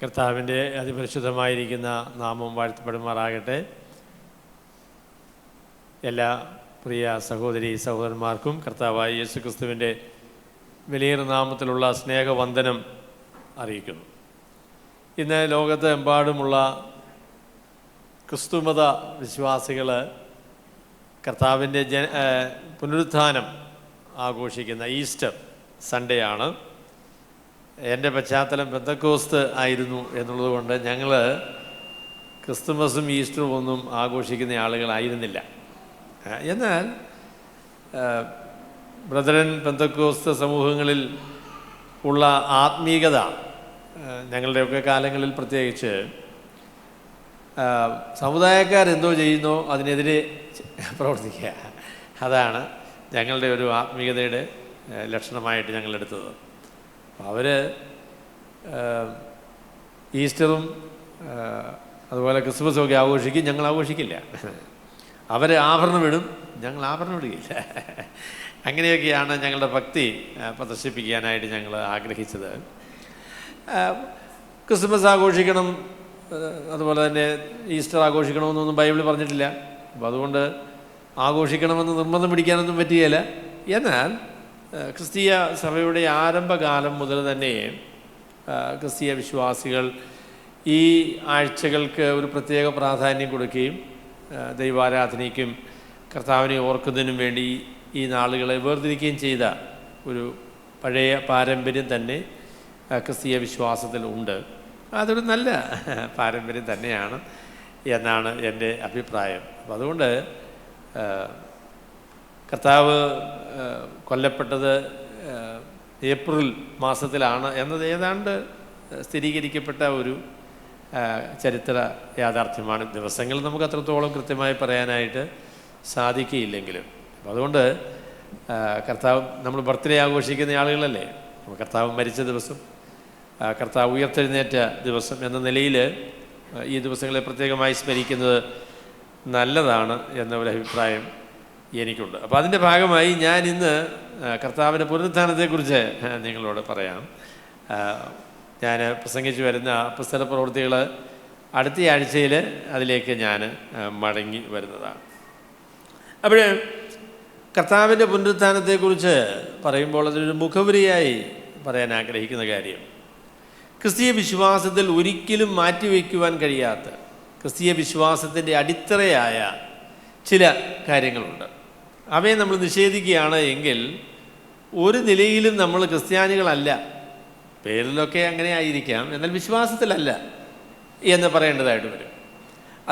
കർത്താവിൻ്റെ അതിപരിശുദ്ധമായിരിക്കുന്ന നാമം വാഴ്ത്തപ്പെടുമാറാകട്ടെ. എല്ലാ പ്രിയ സഹോദരി സഹോദരന്മാർക്കും കർത്താവായ യേശുക്രിസ്തുവിൻ്റെ വലിയ നാമത്തിലുള്ള സ്നേഹവന്ദനം അറിയിക്കുന്നു. ഇന്ന് ലോകത്ത് എമ്പാടുമുള്ള ക്രിസ്തുമത വിശ്വാസികൾ കർത്താവിൻ്റെ പുനരുത്ഥാനം ആഘോഷിക്കുന്ന ഈസ്റ്റർ സൺഡേ ആണ്. എൻ്റെ പശ്ചാത്തലം പെന്തക്കോസ്ത് ആയിരുന്നു എന്നുള്ളതുകൊണ്ട് ഞങ്ങൾ ക്രിസ്തുമസും ഈസ്റ്ററും ഒന്നും ആഘോഷിക്കുന്ന ആളുകളായിരുന്നില്ല. എന്നാൽ ബ്രദറൻ പെന്തക്കോസ്ത് സമൂഹങ്ങളിൽ ഉള്ള ആത്മീയത ഞങ്ങളുടെയൊക്കെ കാലങ്ങളിൽ പ്രത്യേകിച്ച് സമുദായക്കാരെന്തോ ചെയ്യുന്നോ അതിനെതിരെ പ്രവർത്തിക്കുക, അതാണ് ഞങ്ങളുടെ ഒരു ആത്മീയതയുടെ ലക്ഷണമായിട്ട് ഞങ്ങളെടുത്തത്. അവർ ഈസ്റ്ററും അതുപോലെ ക്രിസ്മസും ഒക്കെ ആഘോഷിക്കും, ഞങ്ങൾ ആഘോഷിക്കില്ല. അവർ ആഭരണം ഇടും, ഞങ്ങൾ ആഭരണം ഇടുകയില്ല. അങ്ങനെയൊക്കെയാണ് ഞങ്ങളുടെ ഭക്തി പ്രദർശിപ്പിക്കാനായിട്ട് ഞങ്ങൾ ആഗ്രഹിച്ചത്. ക്രിസ്മസ് ആഘോഷിക്കണം, അതുപോലെ തന്നെ ഈസ്റ്റർ ആഘോഷിക്കണമെന്നൊന്നും ബൈബിൾ പറഞ്ഞിട്ടില്ല. അപ്പോൾ അതുകൊണ്ട് ആഘോഷിക്കണമെന്ന് നിർബന്ധം പിടിക്കാനൊന്നും പറ്റുകയില്ല. എന്നാൽ ക്രിസ്തീയ സഭയുടെ ആരംഭകാലം മുതൽ തന്നെ ക്രിസ്തീയ വിശ്വാസികൾ ഈ ആഴ്ചകൾക്ക് ഒരു പ്രത്യേക പ്രാധാന്യം കൊടുക്കുകയും ദൈവാരാധനയ്ക്കും കർത്താവിനെ ഓർക്കുന്നതിനും വേണ്ടി ഈ നാളുകളെ വേർതിരിക്കുകയും ചെയ്ത ഒരു പഴയ പാരമ്പര്യം തന്നെ ക്രിസ്തീയ വിശ്വാസത്തിൽ ഉണ്ട്. അതൊരു നല്ല പാരമ്പര്യം തന്നെയാണ് എന്നാണ് എൻ്റെ അഭിപ്രായം. അപ്പം അതുകൊണ്ട് കർത്താവ് കൊല്ലപ്പെട്ടത് ഏപ്രിൽ മാസത്തിലാണ് എന്നത് ഏതാണ്ട് സ്ഥിരീകരിക്കപ്പെട്ട ഒരു ചരിത്ര യാഥാർത്ഥ്യമാണ്. ദിവസങ്ങൾ നമുക്ക് അത്രത്തോളം കൃത്യമായി പറയാനായിട്ട് സാധിക്കുകയില്ലെങ്കിലും, അപ്പം അതുകൊണ്ട് കർത്താവ് നമ്മൾ ബർത്ത്ഡേ ആഘോഷിക്കുന്ന ആളുകളല്ലേ, കർത്താവ് മരിച്ച ദിവസം, കർത്താവ് ഉയർത്തെഴുന്നേറ്റ ദിവസം എന്ന നിലയിൽ ഈ ദിവസങ്ങളെ പ്രത്യേകമായി സ്മരിക്കുന്നത് നല്ലതാണ് എന്ന ഒരു അഭിപ്രായം എനിക്കുണ്ട്. അപ്പോൾ അതിൻ്റെ ഭാഗമായി ഞാൻ ഇന്ന് കർത്താവിൻ്റെ പുനരുത്ഥാനത്തെക്കുറിച്ച് നിങ്ങളോട് പറയാം. ഞാൻ പ്രസംഗിച്ചു വരുന്ന പുസ്തക പ്രവൃത്തികൾ അടുത്ത ആഴ്ചയിൽ അതിലേക്ക് ഞാൻ മടങ്ങി വരുന്നതാണ്. അപ്പോൾ കർത്താവിൻ്റെ പുനരുത്ഥാനത്തെക്കുറിച്ച് പറയുമ്പോൾ അതൊരു മുഖവുരയായി പറയാൻ ആഗ്രഹിക്കുന്ന കാര്യം, ക്രിസ്തീയ വിശ്വാസത്തിൽ ഒരിക്കലും മാറ്റിവെക്കുവാൻ കഴിയാത്ത ക്രിസ്തീയ വിശ്വാസത്തിൻ്റെ അടിത്തറയായ ചില കാര്യങ്ങളുണ്ട്. അവയെ നമ്മൾ നിഷേധിക്കുകയാണ് എങ്കിൽ ഒരു നിലയിലും നമ്മൾ ക്രിസ്ത്യാനികളല്ല. പേരിലൊക്കെ അങ്ങനെ ആയിരിക്കാം, എന്നാൽ വിശ്വാസത്തിലല്ല എന്ന് പറയേണ്ടതായിട്ട് വരും.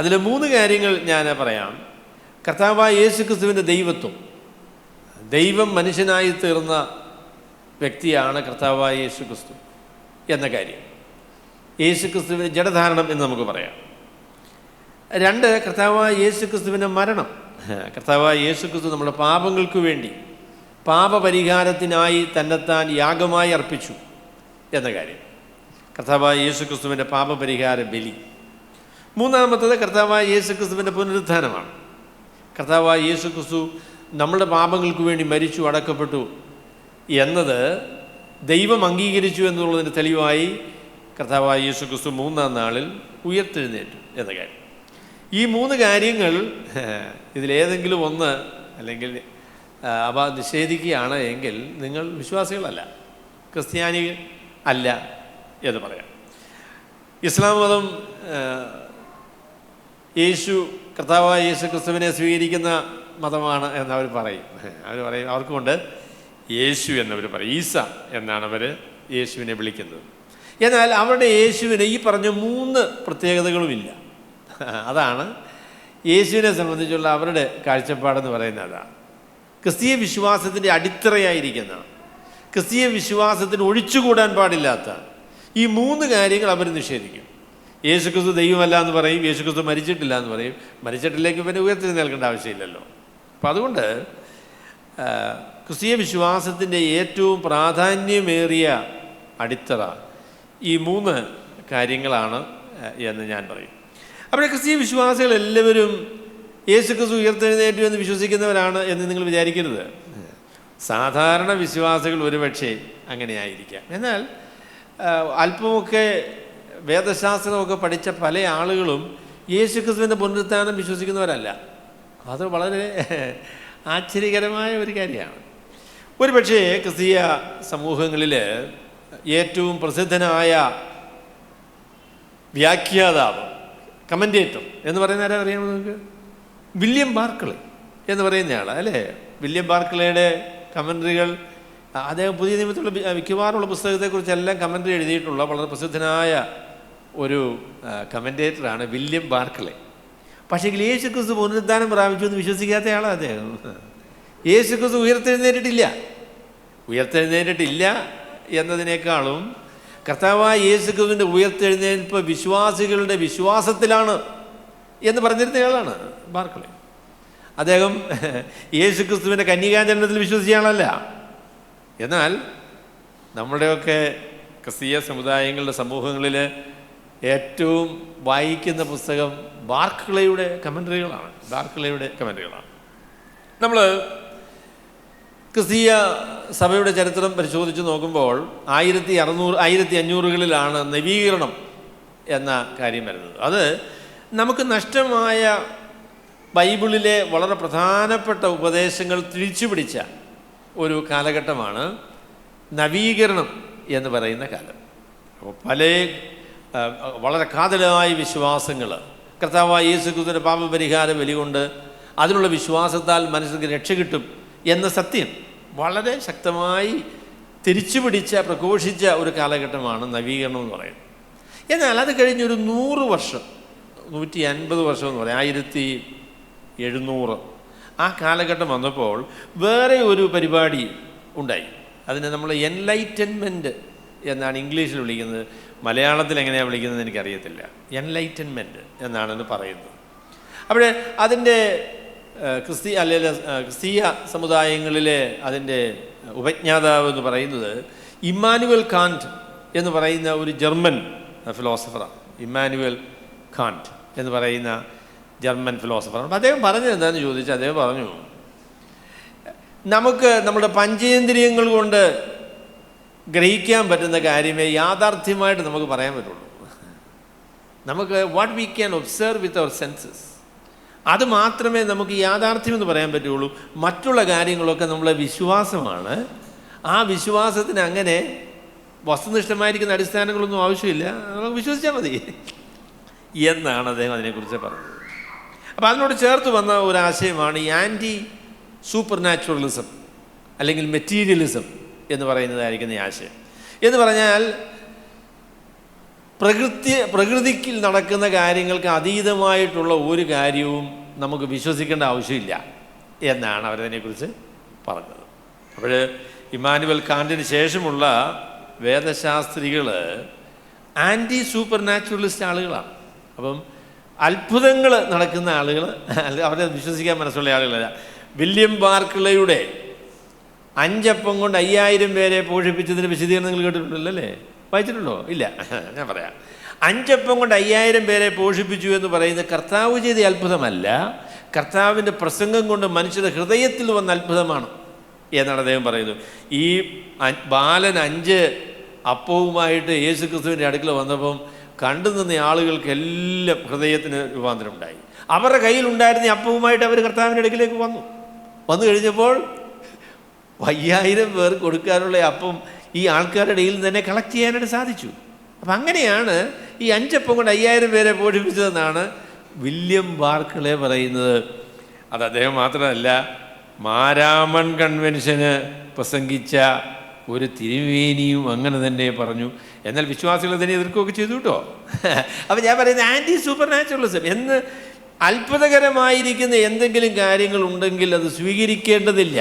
അതിൽ 3 കാര്യങ്ങൾ ഞാൻ പറയാം. കർത്താവായ യേശുക്രിസ്തുവിൻ്റെ ദൈവത്വം, ദൈവം മനുഷ്യനായി തീർന്ന വ്യക്തിയാണ് കർത്താവായ യേശുക്രിസ്തു എന്ന കാര്യം. യേശുക്രിസ്തുവിൻ്റെ ജഡധാരണം എന്ന് നമുക്ക് പറയാം. 2, കർത്താവായ യേശുക്രിസ്തുവിൻ്റെ മരണം. കർത്താവായ യേശുക്രിസ്തു നമ്മുടെ പാപങ്ങൾക്ക് വേണ്ടി പാപപരിഹാരത്തിനായി തന്നെത്താൻ യാഗമായി അർപ്പിച്ചു എന്ന കാര്യം, കർത്താവായ യേശുക്രിസ്തുവിൻ്റെ പാപപരിഹാര ബലി. 3, കർത്താവായ യേശുക്രിസ്തുവിൻ്റെ പുനരുത്ഥാനമാണ്. കർത്താവായ യേശുക്രിസ്തു നമ്മുടെ പാപങ്ങൾക്ക് വേണ്ടി മരിച്ചു, അടക്കപ്പെട്ടു എന്നത് ദൈവം അംഗീകരിച്ചു എന്നുള്ളതിൻ്റെ തെളിവായി കർത്താവായ യേശുക്രിസ്തു 3-ാം നാളിൽ ഉയർത്തെഴുന്നേറ്റു എന്ന കാര്യം. ഈ 3 കാര്യങ്ങൾ ഇതിലേതെങ്കിലും ഒന്ന് അല്ലെങ്കിൽ അവ നിഷേധിക്കുകയാണ് എങ്കിൽ നിങ്ങൾ വിശ്വാസികളല്ല, ക്രിസ്ത്യാനി അല്ല എന്ന് പറയാം. ഇസ്ലാം മതം കർത്താവായ യേശു ക്രിസ്തുവിനെ സ്വീകരിക്കുന്ന മതമാണ് എന്നവർ പറയും. അവർക്കുകൊണ്ട് യേശു എന്നവർ പറയും, ഈസ എന്നാണ് അവർ യേശുവിനെ വിളിക്കുന്നത്. എന്നാൽ അവരുടെ യേശുവിന് ഈ പറഞ്ഞ 3 പ്രത്യേകതകളുമില്ല. അതാണ് യേശുവിനെ സംബന്ധിച്ചുള്ള അവരുടെ കാഴ്ചപ്പാടെന്ന് പറയുന്നത്. അതാണ് ക്രിസ്തീയ വിശ്വാസത്തിൻ്റെ അടിത്തറയായിരിക്കുന്ന, ക്രിസ്തീയ വിശ്വാസത്തിന് ഒഴിച്ചുകൂടാൻ പാടില്ലാത്ത ഈ 3 കാര്യങ്ങൾ അവർ നിഷേധിക്കും. യേശുക്രിസ്തു ദൈവമല്ല എന്ന് പറയും, യേശുക്രിസ്തു മരിച്ചിട്ടില്ല എന്ന് പറയും. മരിച്ചിട്ടില്ലെങ്കിൽ പിന്നെ ഉയർത്തെഴുന്നേൽക്കേണ്ട ആവശ്യമില്ലല്ലോ. അപ്പം അതുകൊണ്ട് ക്രിസ്തീയ വിശ്വാസത്തിൻ്റെ ഏറ്റവും പ്രാധാന്യമേറിയ അടിത്തറ ഈ 3 കാര്യങ്ങളാണ് എന്ന് ഞാൻ പറയും. അപ്പോൾ ക്രിസ്തീയ വിശ്വാസികൾ എല്ലാവരും യേശുക്രിസ്തു ഉയർത്തെഴുന്നേറ്റു എന്ന് വിശ്വസിക്കുന്നവരാണ് എന്ന് നിങ്ങൾ വിചാരിക്കരുത്. സാധാരണ വിശ്വാസികൾ ഒരുപക്ഷെ അങ്ങനെ ആയിരിക്കാം. എന്നാൽ അല്പമൊക്കെ വേദശാസ്ത്രമൊക്കെ പഠിച്ച പല ആളുകളും യേശുക്രിസ്തുവിൻ്റെ പുനരുത്ഥാനം വിശ്വസിക്കുന്നവരല്ല. അത് വളരെ ആശ്ചര്യകരമായ ഒരു കാര്യമാണ്. ഒരുപക്ഷേ ക്രിസ്തീയ സമൂഹങ്ങളിൽ ഏറ്റവും പ്രസിദ്ധനായ വ്യാഖ്യാതാവ്, കമൻറ്റേറ്റർ എന്ന് പറയുന്ന ആരാ അറിയാമോ നിങ്ങൾക്ക്? വില്യം ബാർക്ലേ എന്ന് പറയുന്നയാൾ അല്ലേ? വില്യം ബാർക്ലേയുടെ കമൻട്രികൾ, അദ്ദേഹം പുതിയ നിയമത്തിലുള്ള മിക്കവാറുള്ള പുസ്തകത്തെക്കുറിച്ചെല്ലാം കമൻട്രി എഴുതിയിട്ടുള്ള വളരെ പ്രസിദ്ധനായ ഒരു കമൻറ്റേറ്ററാണ് വില്യം ബാർക്ലേ. പക്ഷേ യേശുക്രിസ്തു പുനരുദ്ധാനം പ്രാപിച്ചു എന്ന് വിശ്വസിക്കാത്ത ആളാണ് അദ്ദേഹം. യേശുക്രിസ്തു ഉയർത്തെഴുന്നേറ്റിട്ടില്ല എന്നതിനേക്കാളും കർത്താവായ യേശുക്രിസ്തുവിൻ്റെ ഉയർത്തെഴുന്നേൽപ്പ് വിശ്വാസികളുടെ വിശ്വാസത്തിലാണ് എന്ന് പറഞ്ഞിരുന്നയാളാണ് ബാർക്ലേ. അദ്ദേഹം യേശുക്രിസ്തുവിൻ്റെ കന്യകാജനനത്തിൽ വിശ്വസിച്ച ആളല്ല. എന്നാൽ നമ്മുടെയൊക്കെ ക്രിസ്തീയ സമുദായങ്ങളുടെ സമൂഹങ്ങളിൽ ഏറ്റവും വായിക്കുന്ന പുസ്തകം ബാർക്ലേയുടെ കമൻട്രികളാണ്. നമ്മൾ ക്രിസ്തീയ സഭയുടെ ചരിത്രം പരിശോധിച്ച് നോക്കുമ്പോൾ 1500-കളിലാണ് നവീകരണം എന്ന കാര്യം വരുന്നത്. അത് നമുക്ക് നഷ്ടമായ ബൈബിളിലെ വളരെ പ്രധാനപ്പെട്ട ഉപദേശങ്ങൾ തിരിച്ചു പിടിച്ച ഒരു കാലഘട്ടമാണ് നവീകരണം എന്ന് പറയുന്ന കാലം. അപ്പോൾ വളരെ കാതലായ വിശ്വാസങ്ങൾ, കർത്താവായ യേശുക്രിസ്തുവിൻ്റെ പാപപരിഹാര ബലി കൊണ്ട് അതിനുള്ള വിശ്വാസത്താൽ മനുഷ്യർക്ക് രക്ഷ കിട്ടും എന്ന സത്യം വളരെ ശക്തമായി തിരിച്ചുപിടിച്ച പ്രഘോഷിച്ച ഒരു കാലഘട്ടമാണ് നവീകരണം എന്ന് പറയുന്നത്. എന്നാൽ അത് കഴിഞ്ഞൊരു 100 വർഷം, 150 വർഷം എന്ന് പറയാം, 1700 ആ കാലഘട്ടം വന്നപ്പോൾ വേറെ ഒരു പരിപാടി ഉണ്ടായി. അതിനെ നമ്മൾ എൻലൈറ്റൻമെൻറ്റ് എന്നാണ് ഇംഗ്ലീഷിൽ വിളിക്കുന്നത്. മലയാളത്തിൽ എങ്ങനെയാണ് വിളിക്കുന്നത് എനിക്കറിയത്തില്ല. എൻലൈറ്റൻമെൻറ്റ് എന്നാണ് ഇത് പറയുന്നത്. അപ്പോൾ അതിൻ്റെ ക്രിസ്തീയ സമുദായങ്ങളിലെ അതിൻ്റെ ഉപജ്ഞാതാവ് എന്ന് പറയുന്നത് ഇമ്മാനുവൽ കാന്റ് എന്ന് പറയുന്ന ഒരു ജർമ്മൻ ഫിലോസഫറാണ്. ഇമ്മാനുവൽ കാന്റ് എന്ന് പറയുന്ന ജർമ്മൻ ഫിലോസഫറാണ്. അപ്പം അദ്ദേഹം പറഞ്ഞത് എന്താണെന്ന് ചോദിച്ചാൽ അദ്ദേഹം പറഞ്ഞു, നമുക്ക് നമ്മുടെ പഞ്ചേന്ദ്രിയങ്ങൾ കൊണ്ട് ഗ്രഹിക്കാൻ പറ്റുന്ന കാര്യമേ യാഥാർത്ഥ്യമായിട്ട് നമുക്ക് പറയാൻ പറ്റുള്ളൂ. നമുക്ക് what we can observe with our senses, അത് മാത്രമേ നമുക്ക് യാഥാർത്ഥ്യം എന്ന് പറയാൻ പറ്റുള്ളൂ. മറ്റുള്ള കാര്യങ്ങളൊക്കെ നമ്മളെ വിശ്വാസമാണ്. ആ വിശ്വാസത്തിന് അങ്ങനെ വസ്തുനിഷ്ഠമായിരിക്കുന്ന അടിസ്ഥാനങ്ങളൊന്നും ആവശ്യമില്ല, നമുക്ക് വിശ്വസിച്ചാൽ മതി എന്നാണ് അദ്ദേഹം അതിനെക്കുറിച്ച് പറഞ്ഞത്. അപ്പോൾ അതിനോട് ചേർത്ത് വന്ന ഒരാശയമാണ് ഈ ആൻറ്റി സൂപ്പർ നാച്ചുറലിസം അല്ലെങ്കിൽ മെറ്റീരിയലിസം എന്ന് പറയുന്നതായിരിക്കുന്ന ഈ ആശയം. എന്ന് പറഞ്ഞാൽ പ്രകൃതിക്ക് നടക്കുന്ന കാര്യങ്ങൾക്ക് അതീതമായിട്ടുള്ള ഒരു കാര്യവും നമുക്ക് വിശ്വസിക്കേണ്ട ആവശ്യമില്ല എന്നാണ് അവരതിനെക്കുറിച്ച് പറഞ്ഞത്. അപ്പോൾ ഇമ്മാനുവൽ കാന്റിന് ശേഷമുള്ള വേദശാസ്ത്രികൾ ആൻറ്റി സൂപ്പർ നാച്ചുറലിസ്റ്റ് ആളുകളാണ്. അപ്പം അത്ഭുതങ്ങൾ നടക്കുന്ന ആളുകൾ, അവരെ വിശ്വസിക്കാൻ മനസ്സുള്ള ആളുകളല്ല. വില്യം ബാർക്ലേയുടെ 5 അപ്പം കൊണ്ട് 5000 പേരെ പോഷിപ്പിച്ചതിൻ്റെ വിശദീകരണം നിങ്ങൾ കേട്ടിട്ടുണ്ടല്ലോ അല്ലേ? വായിച്ചിട്ടുണ്ടോ? ഇല്ല, ഞാൻ പറയാം. 5 അപ്പം കൊണ്ട് 5000 പേരെ പോഷിപ്പിച്ചു എന്ന് പറയുന്നത് കർത്താവ് ചെയ്ത അത്ഭുതമല്ല, കർത്താവിൻ്റെ പ്രസംഗം കൊണ്ട് മനുഷ്യരുടെ ഹൃദയത്തിൽ വന്ന അത്ഭുതമാണ് എന്നാണ് അദ്ദേഹം പറയുന്നത്. ഈ ബാലൻ 5 അപ്പവുമായിട്ട് യേശുക്രിസ്തുവിൻ്റെ അടുക്കൽ വന്നപ്പം കണ്ടു നിന്ന ആളുകൾക്കെല്ലാം ഹൃദയത്തിന് രൂപാന്തരം ഉണ്ടായി. അവരുടെ കയ്യിലുണ്ടായിരുന്ന അപ്പവുമായിട്ട് അവർ കർത്താവിൻ്റെ അടുക്കിലേക്ക് വന്നു കഴിഞ്ഞപ്പോൾ 5000 പേർ കൊടുക്കാനുള്ള അപ്പം ഈ ആൾക്കാരുടെ ഇടയിൽ തന്നെ കളക്ട് ചെയ്യാനായിട്ട് സാധിച്ചു. അപ്പം അങ്ങനെയാണ് ഈ 5 അപ്പം കൊണ്ട് 5000 പേരെ പോഷിപ്പിച്ചതെന്നാണ് വില്യം ബാർക്ലേ പറയുന്നത്. അത് അദ്ദേഹം മാത്രമല്ല, മാരാമൺ കൺവെൻഷന് പ്രസംഗിച്ച ഒരു തിരുമേനിയും അങ്ങനെ തന്നെ പറഞ്ഞു. എന്നാൽ വിശ്വാസികൾ തന്നെ എതിർക്കുകയൊക്കെ ചെയ്തു കേട്ടോ. അപ്പം ഞാൻ പറയുന്നത് ആൻറ്റി സൂപ്പർ നാച്ചുറലിസം എന്ന് അത്ഭുതകരമായിരിക്കുന്ന എന്തെങ്കിലും കാര്യങ്ങൾ ഉണ്ടെങ്കിൽ അത് സ്വീകരിക്കേണ്ടതില്ല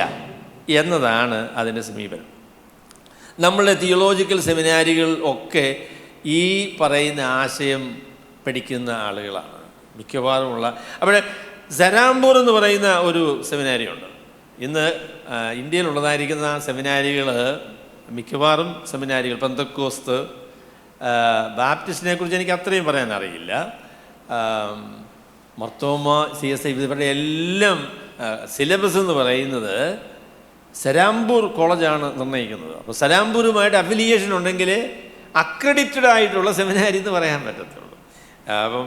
എന്നതാണ് അതിൻ്റെ സമീപനം. നമ്മളുടെ തിയോളജിക്കൽ സെമിനാരികൾ ഒക്കെ ഈ പറയുന്ന ആശയം പഠിക്കുന്ന ആളുകളാണ് മിക്കവാറുമുള്ള. അവിടെ സരാംപൂർ എന്ന് പറയുന്ന ഒരു സെമിനാരിയുണ്ട്. ഇന്ന് ഇന്ത്യയിലുള്ളതായിരിക്കുന്ന സെമിനാരികൾ മിക്കവാറും സെമിനാരികൾ പെന്തക്കോസ്ത്, ബാപ്റ്റിസ്റ്റിനെ കുറിച്ച് എനിക്ക് അത്രയും പറയാൻ അറിയില്ല, മർത്തോമ, CSI, ഇവരുടെ എല്ലാം സിലബസ് എന്ന് പറയുന്നത് സരാംപൂർ കോളേജാണ് നിർണ്ണയിക്കുന്നത്. അപ്പോൾ സരാംപൂരുമായിട്ട് അഫിലിയേഷൻ ഉണ്ടെങ്കിൽ അക്രഡിറ്റഡ് ആയിട്ടുള്ള സെമിനാരി എന്ന് പറയാൻ പറ്റത്തുള്ളൂ. അപ്പം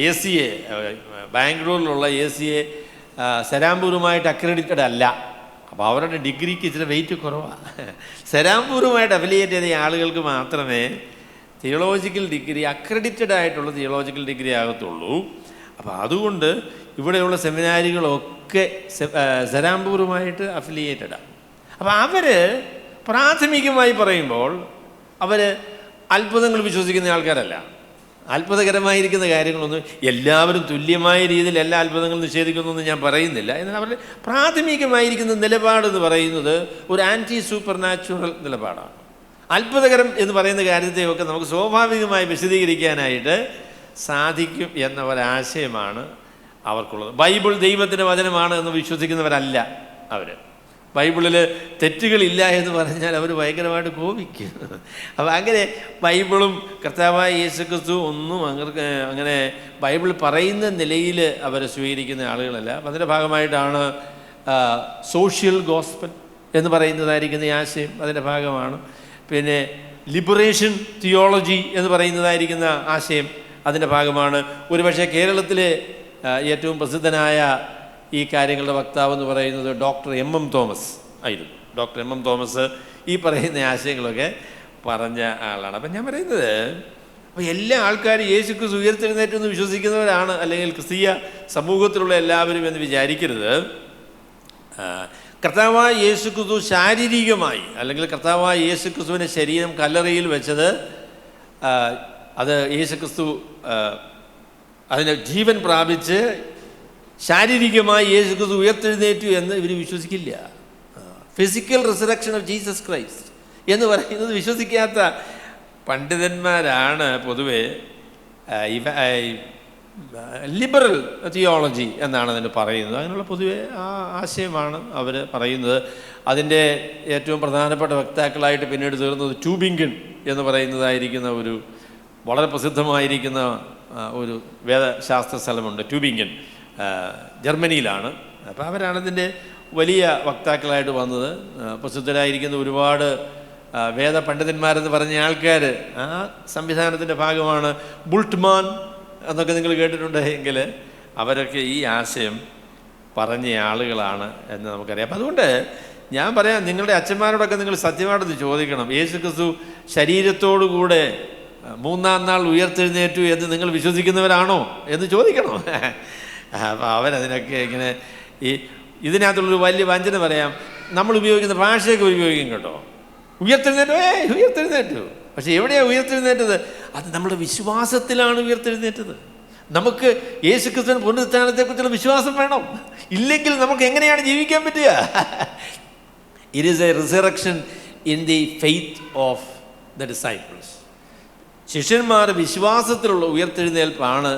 ACA ബാംഗ്ലൂരിലുള്ള ACA സെരാംപൂറുമായിട്ട് അക്രഡിറ്റഡ് അല്ല. അപ്പോൾ അവരുടെ ഡിഗ്രിക്ക് ഇച്ചിരി വെയിറ്റ് കുറവാണ്. സെരാംപൂറുമായിട്ട് അഫിലിയേറ്റ് ചെയ്ത ആളുകൾക്ക് മാത്രമേ തിയോളജിക്കൽ ഡിഗ്രി, അക്രഡിറ്റഡ് ആയിട്ടുള്ള തിയോളജിക്കൽ ഡിഗ്രി ആകത്തുള്ളൂ. അപ്പോൾ അതുകൊണ്ട് ഇവിടെയുള്ള സെമിനാരികളൊക്കെ സെരാംപൂറുമായിട്ട് അഫിലിയേറ്റഡാണ്. അപ്പോൾ അവർ പ്രാഥമികമായി പറയുമ്പോൾ അവർ അത്ഭുതങ്ങൾ വിശ്വസിക്കുന്ന ആൾക്കാരല്ല. അത്ഭുതകരമായിരിക്കുന്ന കാര്യങ്ങളൊന്നും എല്ലാവരും തുല്യമായ രീതിയിൽ എല്ലാ അത്ഭുതങ്ങളും നിഷേധിക്കുന്നൊന്നും ഞാൻ പറയുന്നില്ല. എന്നാൽ അവരുടെ പ്രാഥമികമായിരിക്കുന്ന നിലപാടെന്ന് പറയുന്നത് ഒരു ആൻറ്റി സൂപ്പർ നാച്ചുറൽ നിലപാടാണ്. അത്ഭുതകരം എന്ന് പറയുന്ന കാര്യത്തെയൊക്കെ നമുക്ക് സ്വാഭാവികമായി വിശദീകരിക്കാനായിട്ട് സാധിക്കും എന്ന ഒരാശയമാണ് അവർക്കുള്ളത്. ബൈബിൾ ദൈവത്തിൻ്റെ വചനമാണ് എന്ന് വിശ്വസിക്കുന്നവരല്ല അവർ. ബൈബിളിൽ തെറ്റുകളില്ല എന്ന് പറഞ്ഞാൽ അവർ ഭയങ്കരമായിട്ട് കോപിക്കും. അപ്പോൾ അങ്ങനെ ബൈബിളും കർത്താവായ യേശുക്രിസ്തു ഒന്നും അങ്ങനെ ബൈബിൾ പറയുന്ന നിലയിൽ അവർ സ്വീകരിക്കുന്ന ആളുകളല്ല. അപ്പം അതിൻ്റെ ഭാഗമായിട്ടാണ് സോഷ്യൽ ഗോസ്പൽ എന്ന് പറയുന്നതായിരിക്കുന്ന ഈ ആശയം അതിൻ്റെ ഭാഗമാണ്. പിന്നെ ലിബറേഷൻ തിയോളജി എന്ന് പറയുന്നതായിരിക്കുന്ന ആശയം അതിൻ്റെ ഭാഗമാണ്. ഒരുപക്ഷെ കേരളത്തിലെ ഏറ്റവും പ്രസിദ്ധനായ ഈ കാര്യങ്ങളുടെ വക്താവ് എന്ന് പറയുന്നത് ഡോക്ടർ MM തോമസ് ആയിരുന്നു. ഡോക്ടർ MM തോമസ് ഈ പറയുന്ന ആശയങ്ങളൊക്കെ പറഞ്ഞ ആളാണ്. അപ്പം ഞാൻ പറയുന്നത്, അപ്പോൾ എല്ലാ ആൾക്കാരും യേശുക്രിസ്തു ഉയർത്തെഴുന്നേറ്റെന്ന് വിശ്വസിക്കുന്നവരാണ്, അല്ലെങ്കിൽ ക്രിസ്തീയ സമൂഹത്തിലുള്ള എല്ലാവരും എന്ന് വിചാരിക്കരുത്. കർത്താവായ യേശുക്രിസ്തു ശാരീരികമായി, അല്ലെങ്കിൽ കർത്താവായ യേശുക്രിസ്തുവിൻ്റെ ശരീരം കല്ലറയിൽ വെച്ചത്, അത് യേശുക്രിസ്തു അതിന് ജീവൻ പ്രാപിച്ച് ശാരീരികമായി യേശുക്രിസ്തു ഉയർത്തെഴുന്നേറ്റു എന്ന് ഇവർ വിശ്വസിക്കില്ല. Physical resurrection of Jesus Christ എന്ന് പറയുന്നത് വിശ്വസിക്കാത്ത പണ്ഡിതന്മാരാണ് പൊതുവെ ലിബറൽ തിയോളജി എന്നാണ് അതിന് പറയുന്നത്. അതിനുള്ള പൊതുവെ ആ ആശയമാണ് അവർ പറയുന്നത്. അതിൻ്റെ ഏറ്റവും പ്രധാനപ്പെട്ട വക്താക്കളായിട്ട് പിന്നീട് തീർന്നത് ട്യൂബിംഗൻ എന്ന് പറയുന്നതായിരിക്കുന്ന ഒരു വളരെ പ്രസിദ്ധമായിരിക്കുന്ന ഒരു വേദശാസ്ത്ര സ്ഥലമുണ്ട്. ട്യൂബിംഗൻ ജർമ്മനിയിലാണ്. അപ്പോൾ അവരാണതിൻ്റെ വലിയ വക്താക്കളായിട്ട് വന്നത്. പ്രസിദ്ധരായിരിക്കുന്ന ഒരുപാട് വേദ പണ്ഡിതന്മാരെന്ന് പറഞ്ഞ ആൾക്കാർ ആ സംവിധാനത്തിൻ്റെ ഭാഗമാണ്. ബുൾട്ട്മാൻ എന്നൊക്കെ നിങ്ങൾ കേട്ടിട്ടുണ്ട് എങ്കിൽ അവരൊക്കെ ഈ ആശയം പറഞ്ഞ ആളുകളാണ് എന്ന് നമുക്കറിയാം. അപ്പം അതുകൊണ്ട് ഞാൻ പറയാം, നിങ്ങളുടെ അച്ഛന്മാരോടൊക്കെ നിങ്ങൾ സത്യമായിട്ടത് ചോദിക്കണം. യേശുക്രിസ്തു ശരീരത്തോടുകൂടെ 3-ാം നാൾ ഉയർത്തെഴുന്നേറ്റു എന്ന് നിങ്ങൾ വിശ്വസിക്കുന്നവരാണോ എന്ന് ചോദിക്കണം. അപ്പം അവരതിനൊക്കെ ഇങ്ങനെ ഇതിനകത്തുള്ളൊരു വലിയ വഞ്ചന പറയാം. നമ്മൾ ഉപയോഗിക്കുന്ന ഭാഷയൊക്കെ ഉപയോഗിക്കും കേട്ടോ. ഉയർത്തെഴുന്നേറ്റു. പക്ഷെ എവിടെയാണ് ഉയർത്തെഴുന്നേറ്റത്? അത് നമ്മുടെ വിശ്വാസത്തിലാണ് ഉയർത്തെഴുന്നേറ്റത്. നമുക്ക് യേശുക്രിസ്തുവിന്റെ പുനരുത്ഥാനത്തെക്കുറിച്ചുള്ള വിശ്വാസം വേണം. ഇല്ലെങ്കിൽ നമുക്ക് എങ്ങനെയാണ് ജീവിക്കാൻ പറ്റുക? It is A resurrection in the faith of the disciples. ശിഷ്യന്മാർ വിശ്വാസത്തിലുള്ള ഉയർത്തെഴുന്നേൽപ്പാണ്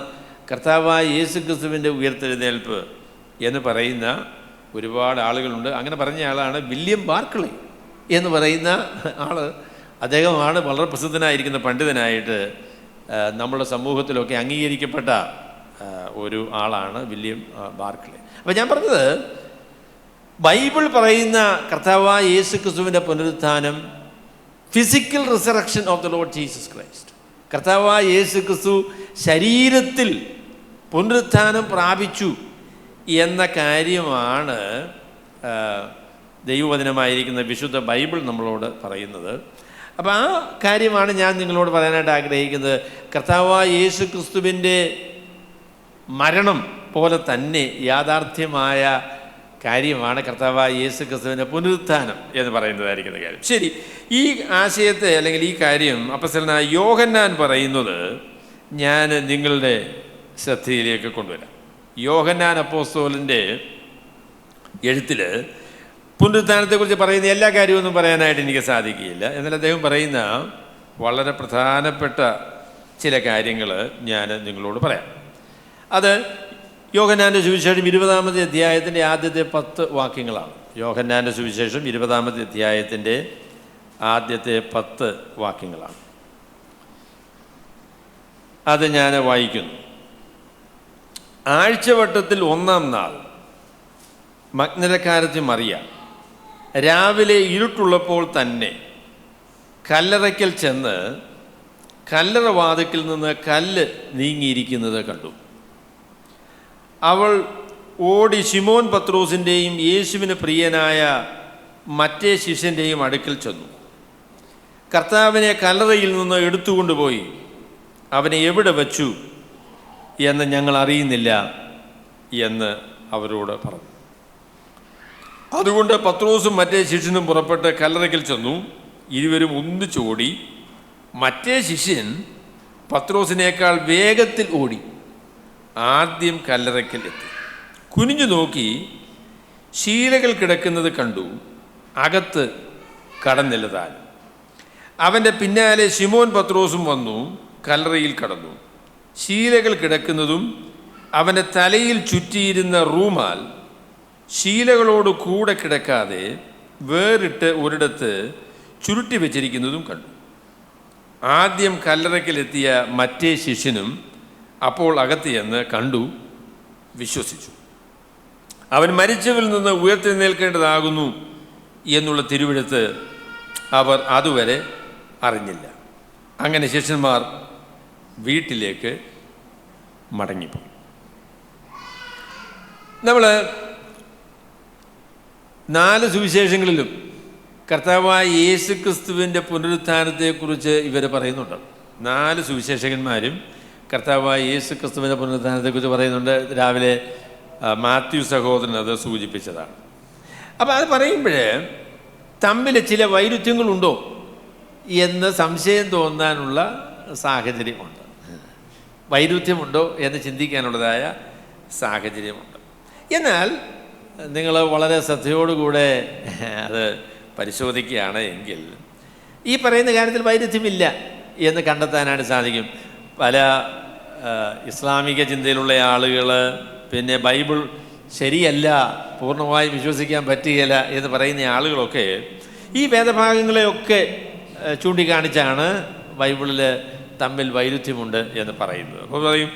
കർത്താവായ യേശുക്രിസ്തുവിൻ്റെ ഉയർത്തെഴുന്നേൽപ്പ് എന്ന് പറയുന്ന ഒരുപാട് ആളുകളുണ്ട്. അങ്ങനെ പറഞ്ഞ ആളാണ് വില്യം ബാർക്ലി എന്ന് പറയുന്ന ആൾ. അദ്ദേഹമാണ് വളരെ പ്രസിദ്ധനായിരിക്കുന്ന പണ്ഡിതനായിട്ട് നമ്മുടെ സമൂഹത്തിലൊക്കെ അംഗീകരിക്കപ്പെട്ട ഒരു ആളാണ് വില്യം ബാർക്ലി. അപ്പോൾ ഞാൻ പറഞ്ഞത്, ബൈബിൾ പറയുന്ന കർത്താവായ യേശുക്രിസ്തുവിൻ്റെ പുനരുത്ഥാനം physical resurrection of the Lord Jesus Christ. കർത്താവായ യേശുക്രിസ്തു ശരീരത്തിൽ പുനരുത്ഥാനം പ്രാപിച്ചു എന്ന കാര്യമാണ് ദൈവവചനമായിരിക്കുന്ന വിശുദ്ധ ബൈബിൾ നമ്മളോട് പറയുന്നത്. അപ്പോൾ ആ കാര്യമാണ് ഞാൻ നിങ്ങളോട് പറയാനായിട്ട് ആഗ്രഹിക്കുന്നത്. കർത്താവായ യേശുക്രിസ്തുവിൻ്റെ മരണം പോലെ തന്നെ യാഥാർത്ഥ്യമായ കാര്യമാണ് കർത്താവായ യേശുക്രിസ്തുവിൻ്റെ പുനരുത്ഥാനം എന്ന് പറയുന്നതായിരിക്കുന്ന കാര്യം. ശരി, ഈ ആശയത്തെ അല്ലെങ്കിൽ ഈ കാര്യം അപ്പോസ്തലനായ യോഹന്നാൻ പറയുന്നത് ഞാൻ നിങ്ങളുടെ ശ്രദ്ധയിലേക്ക് കൊണ്ടുവരാം. യോഹന്നാൻ അപ്പോസ്തലൻ്റെ എഴുത്തിൽ പുനരുത്ഥാനത്തെക്കുറിച്ച് പറയുന്ന എല്ലാ കാര്യമൊന്നും പറയാനായിട്ട് എനിക്ക് സാധിക്കുകയില്ല. എന്നാൽ അദ്ദേഹം പറയുന്ന വളരെ പ്രധാനപ്പെട്ട ചില കാര്യങ്ങൾ ഞാൻ നിങ്ങളോട് പറയാം. അത് യോഹന്നാൻ്റെ സുവിശേഷം 20-ാമത്തെ അധ്യായത്തിൻ്റെ ആദ്യത്തെ 10 വാക്യങ്ങളാണ്. യോഹന്നാൻ്റെ സുവിശേഷം 20-ാമത്തെ അധ്യായത്തിൻ്റെ ആദ്യത്തെ 10 വാക്യങ്ങളാണ്. അത് ഞാൻ വായിക്കുന്നു. ആഴ്ചവട്ടത്തിൽ 1-ാം നാൾ മഗ്ദലക്കാരത്തി മറിയ രാവിലെ ഇരുട്ടുള്ളപ്പോൾ തന്നെ കല്ലറയ്ക്കൽ ചെന്ന് കല്ലറ വാതിൽക്കൽ നിന്ന് കല്ല് നീങ്ങിയിരിക്കുന്നത് കണ്ടു. അവൾ ഓടി ശിമോൻ പത്രോസിൻ്റെയും യേശുവിന് പ്രിയനായ മറ്റേ ശിഷ്യൻ്റെയും അടുക്കൽ ചെന്നു. കർത്താവിനെ കല്ലറയിൽ നിന്ന് എടുത്തുകൊണ്ടുപോയി അവനെ എവിടെ വച്ചു എന്ന് ഞങ്ങൾ അറിയുന്നില്ല എന്ന് അവരോട് പറഞ്ഞു. അതുകൊണ്ട് പത്രോസും മറ്റേ ശിഷ്യനും പുറപ്പെട്ട് കല്ലറയ്ക്കൽ ചെന്നു. ഇരുവരും ഒന്നിച്ചോടി. മറ്റേ ശിഷ്യൻ പത്രോസിനേക്കാൾ വേഗത്തിൽ ഓടി ആദ്യം കല്ലറയ്ക്കൽ എത്തി. കുനിഞ്ഞു നോക്കി ശീലകൾ കിടക്കുന്നത് കണ്ടു. അകത്ത് കടന്നില്ല താൻ. അവൻ്റെ പിന്നാലെ ശിമോൻ പത്രോസും വന്നു കല്ലറയിൽ കടന്നു. ശീലകൾ കിടക്കുന്നതും അവൻ്റെ തലയിൽ ചുറ്റിയിരുന്ന റൂമാൽ ശീലകളോട് കൂടെ കിടക്കാതെ വേറിട്ട് ഒരിടത്ത് ചുരുട്ടി വെച്ചിരിക്കുന്നതും കണ്ടു. ആദ്യം കല്ലറയ്ക്കലെത്തിയ മറ്റേ ശിഷ്യനും അപ്പോൾ അകത്ത് ചെന്ന് കണ്ടു, വിശ്വസിച്ചു. അവൻ മരിച്ചവരിൽ നിന്ന് ഉയർത്തെഴുന്നേൽക്കേണ്ടതാകുന്നു എന്നുള്ള തിരുവെഴുത്ത് അവർ അതുവരെ അറിഞ്ഞില്ല. അങ്ങനെ ശിഷ്യന്മാർ വീട്ടിലേക്ക് മടങ്ങിപ്പോയി. നമ്മൾ 4 സുവിശേഷങ്ങളിലും കർത്താവായ യേശു ക്രിസ്തുവിൻ്റെ പുനരുത്ഥാനത്തെക്കുറിച്ച് ഇവർ പറയുന്നുണ്ട്. 4 സുവിശേഷകന്മാരും കർത്താവായ യേശു ക്രിസ്തുവിൻ്റെ പുനരുത്ഥാനത്തെക്കുറിച്ച് പറയുന്നുണ്ട്. രാവിലെ മാത്യു സഹോദരൻ അത് സൂചിപ്പിച്ചതാണ്. അപ്പോൾ അത് പറയുമ്പോഴേ തമ്മിൽ ചില വൈരുദ്ധ്യങ്ങളുണ്ടോ എന്ന് സംശയം തോന്നാനുള്ള സാഹചര്യമുണ്ട്. വൈരുദ്ധ്യമുണ്ടോ എന്ന് ചിന്തിക്കാനുള്ളതായ സാഹചര്യമുണ്ട്. എന്നാൽ നിങ്ങൾ വളരെ ശ്രദ്ധയോടുകൂടെ അത് പരിശോധിക്കുകയാണ് എങ്കിൽ ഈ പറയുന്ന കാര്യത്തിൽ വൈരുദ്ധ്യമില്ല എന്ന് കണ്ടെത്താനായിട്ട് സാധിക്കും. പല ഇസ്ലാമിക ചിന്തയിലുള്ള ആളുകൾ പിന്നെ ബൈബിൾ ശരിയല്ല, പൂർണ്ണമായും വിശ്വസിക്കാൻ പറ്റുകയില്ല എന്ന് പറയുന്ന ആളുകളൊക്കെ ഈ വേദഭാഗങ്ങളെയൊക്കെ ചൂണ്ടിക്കാണിച്ചാണ് ബൈബിളിൽ തമ്മിൽ വൈരുദ്ധ്യമുണ്ട് എന്ന് പറയുന്നത്. അപ്പോൾ പറയും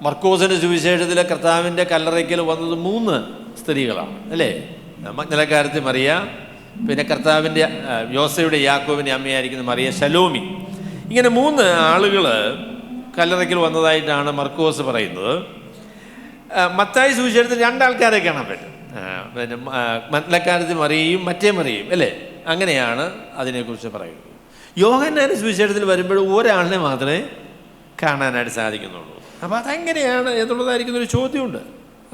മർക്കോസിൻ്റെ സുവിശേഷത്തിലെ കർത്താവിൻ്റെ കല്ലറയ്ക്കൽ വന്നത് 3 സ്ത്രീകളാണ് അല്ലേ? മഗ്ദലക്കാരത്തി മറിയ, പിന്നെ കർത്താവിൻ്റെ യോസയുടെ യാക്കോബിൻ്റെ അമ്മയായിരിക്കുന്ന മറിയ ശലോമി. ഇങ്ങനെ 3 ആളുകൾ കല്ലറയ്ക്കൽ വന്നതായിട്ടാണ് മർക്കോസ് പറയുന്നത്. മത്തായി സുവിശേഷത്തിൽ 2 ആൾക്കാരെ കാണാൻ പറ്റും. പിന്നെ മഗ്ദലക്കാരത്തി മറിയയും മറ്റേ മറിയയും അല്ലേ? അങ്ങനെയാണ് അതിനെക്കുറിച്ച് പറയുന്നത്. യോഹന്നാന്റെ സുവിശേഷത്തിൽ വരുമ്പോൾ ഒരാളിനെ മാത്രമേ കാണാനായിട്ട് സാധിക്കുന്നുള്ളൂ. അപ്പോൾ അതെങ്ങനെയാണ് എന്നുള്ളതായിരിക്കുന്നൊരു ചോദ്യമുണ്ട്.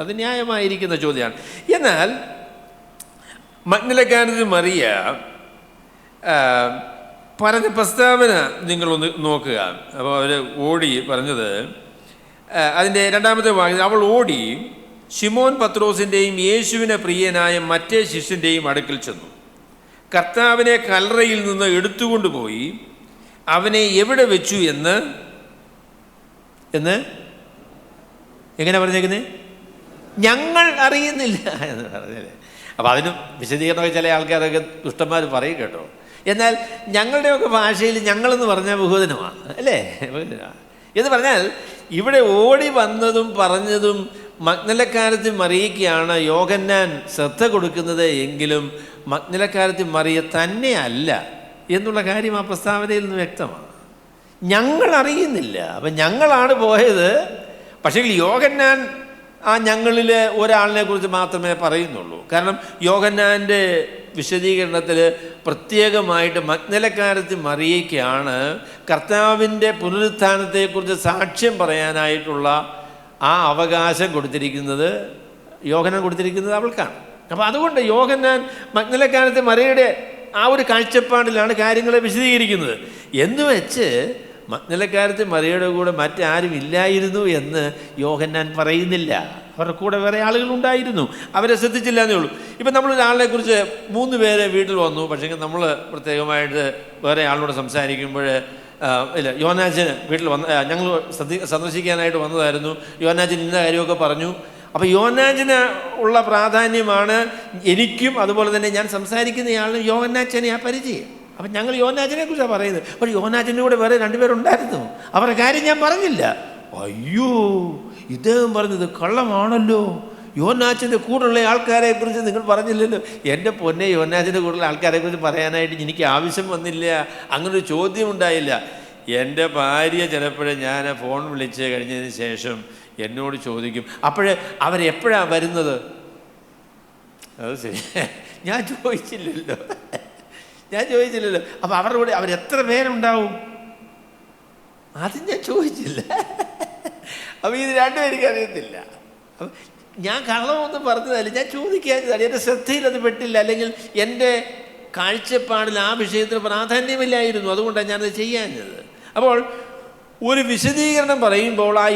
അത് ന്യായമായിരിക്കുന്ന ചോദ്യമാണ്. എന്നാൽ മഗ്ദലക്കാരത്തി മറിയ പറഞ്ഞ പ്രസ്താവന നിങ്ങളൊന്ന് നോക്കുക. അപ്പോൾ അവർ ഓടി പറഞ്ഞത് അതിൻ്റെ 2ാമത്തെ വാക്യം, അവൾ ഓടി ശിമോൻ പത്രോസിൻ്റെയും യേശുവിനെ പ്രിയനായ മറ്റേ ശിഷ്യൻ്റെയും അടുക്കൽ ചെന്നു. കർത്താവിനെ കല്ലറയിൽ നിന്ന് എടുത്തുകൊണ്ടുപോയി അവനെ എവിടെ വെച്ചു എന്ന് എങ്ങനെ പറഞ്ഞേക്കുന്നത്? ഞങ്ങൾ അറിയുന്നില്ല എന്ന് പറഞ്ഞല്ലേ. അപ്പോൾ അതിനും വിശദീകരണമൊക്കെ ചില ആൾക്കാരൊക്കെ ദുഷ്ടന്മാർ പറയും കേട്ടോ. എന്നാൽ ഞങ്ങളുടെയൊക്കെ ഭാഷയിൽ ഞങ്ങളെന്ന് പറഞ്ഞാൽ ബഹുവചനമാണ് അല്ലേ? എന്ന് പറഞ്ഞാൽ ഇവിടെ ഓടി വന്നതും പറഞ്ഞതും മഗ്ദലക്കാരത്തി മറിയയ്ക്കാണ് യോഹന്നാൻ ശ്രദ്ധ കൊടുക്കുന്നത് എങ്കിലും മഗ്ദലക്കാരത്തി മറിയ തന്നെയല്ല എന്നുള്ള കാര്യം ആ പ്രസ്താവനയിൽ നിന്ന് വ്യക്തമാണ്. ഞങ്ങൾ അറിയുന്നില്ല. അപ്പം ഞങ്ങളാണ് പോയത്. പക്ഷേ യോഹന്നാൻ ആ ഞങ്ങളിൽ ഒരാളിനെ കുറിച്ച് മാത്രമേ പറയുന്നുള്ളൂ. കാരണം യോഹന്നാൻ്റെ വിശദീകരണത്തിൽ പ്രത്യേകമായിട്ട് മഗ്ദലക്കാരത്തി മറിയയ്ക്കാണ് കർത്താവിൻ്റെ പുനരുത്ഥാനത്തെക്കുറിച്ച് സാക്ഷ്യം പറയാനായിട്ടുള്ള ആ അവകാശം കൊടുത്തിരിക്കുന്നത്, യോഹന്നാൻ കൊടുത്തിരിക്കുന്നത് അവൾക്കാണ്. അപ്പോൾ അതുകൊണ്ട് യോഹന്നാൻ മഗ്ദലക്കാരത്തി മറിയയുടെ ആ ഒരു കാഴ്ചപ്പാടിലാണ് കാര്യങ്ങളെ വിശദീകരിക്കുന്നത്. എന്ന് വെച്ച് മഗ്ദലക്കാരത്തി മറിയയുടെ കൂടെ മറ്റാരും ഇല്ലായിരുന്നു എന്ന് യോഹന്നാൻ പറയുന്നില്ല. അവരുടെ കൂടെ വേറെ ആളുകളുണ്ടായിരുന്നു, അവരെ ശ്രദ്ധിച്ചില്ല എന്നേ ഉള്ളൂ. ഇപ്പം നമ്മളൊരാളിനെ കുറിച്ച് 3 പേരെ വീട്ടിൽ വന്നു, പക്ഷേ നമ്മൾ പ്രത്യേകമായിട്ട് വേറെ ആളോട് സംസാരിക്കുമ്പോൾ ഇല്ല യോഹന്നാച്ചന് വീട്ടിൽ ഞങ്ങൾ സന്ദർശിക്കാനായിട്ട് വന്നതായിരുന്നു, യോഹന്നാച്ചൻ ഇന്ന കാര്യമൊക്കെ പറഞ്ഞു. അപ്പോൾ യോഹന്നാച്ചന് ഉള്ള പ്രാധാന്യമാണ് എനിക്കും അതുപോലെ തന്നെ ഞാൻ സംസാരിക്കുന്നയാളിനും യോഹന്നാച്ചനെ ആ പരിചയം. അപ്പം ഞങ്ങൾ യോഹന്നാച്ചനെ കുറിച്ചാണ് പറയുന്നത്. പക്ഷേ യോഹന്നാച്ചൻ്റെ കൂടെ വേറെ 2 പേരുണ്ടായിരുന്നു, അവരുടെ കാര്യം ഞാൻ പറഞ്ഞില്ല. അയ്യോ, ഇദ്ദേഹം പറഞ്ഞത് കള്ളമാണല്ലോ യോഹന്നാച്ചൻ്റെ കൂടെയുള്ള ആൾക്കാരെക്കുറിച്ച് നിങ്ങൾ പറഞ്ഞില്ലല്ലോ. എൻ്റെ പൊന്നെ, യോഹന്നാച്ചൻ്റെ കൂടെയുള്ള ആൾക്കാരെക്കുറിച്ച് പറയാനായിട്ട് എനിക്ക് ആവശ്യം വന്നില്ല, അങ്ങനൊരു ചോദ്യം ഉണ്ടായില്ല. എൻ്റെ ഭാര്യ ചിലപ്പോഴേ ഞാൻ ഫോൺ വിളിച്ച് കഴിഞ്ഞതിന് ശേഷം എന്നോട് ചോദിക്കും, അപ്പോഴേ അവരെപ്പോഴാണ് വരുന്നത്? അത് ശരി, ഞാൻ ചോദിച്ചില്ലല്ലോ. അപ്പം അവരുടെ കൂടെ അവരെത്ര പേരുണ്ടാവും അത് ഞാൻ ചോദിച്ചില്ല. അപ്പം ഇത് രണ്ടും എനിക്കറിയത്തില്ല. അപ്പം ഞാൻ കള്ളമൊന്നും പറഞ്ഞതല്ല, ഞാൻ ചോദിക്കാത്തതാണ്. എൻ്റെ ശ്രദ്ധയിൽ അത് പെട്ടില്ല, അല്ലെങ്കിൽ എൻ്റെ കാഴ്ചപ്പാടിൽ ആ വിഷയത്തിന് പ്രാധാന്യമില്ലായിരുന്നു. അതുകൊണ്ടാണ് ഞാനത് ചെയ്യാഞ്ഞത്. അപ്പോൾ ഒരു വിശദീകരണം പറയുമ്പോൾ ആ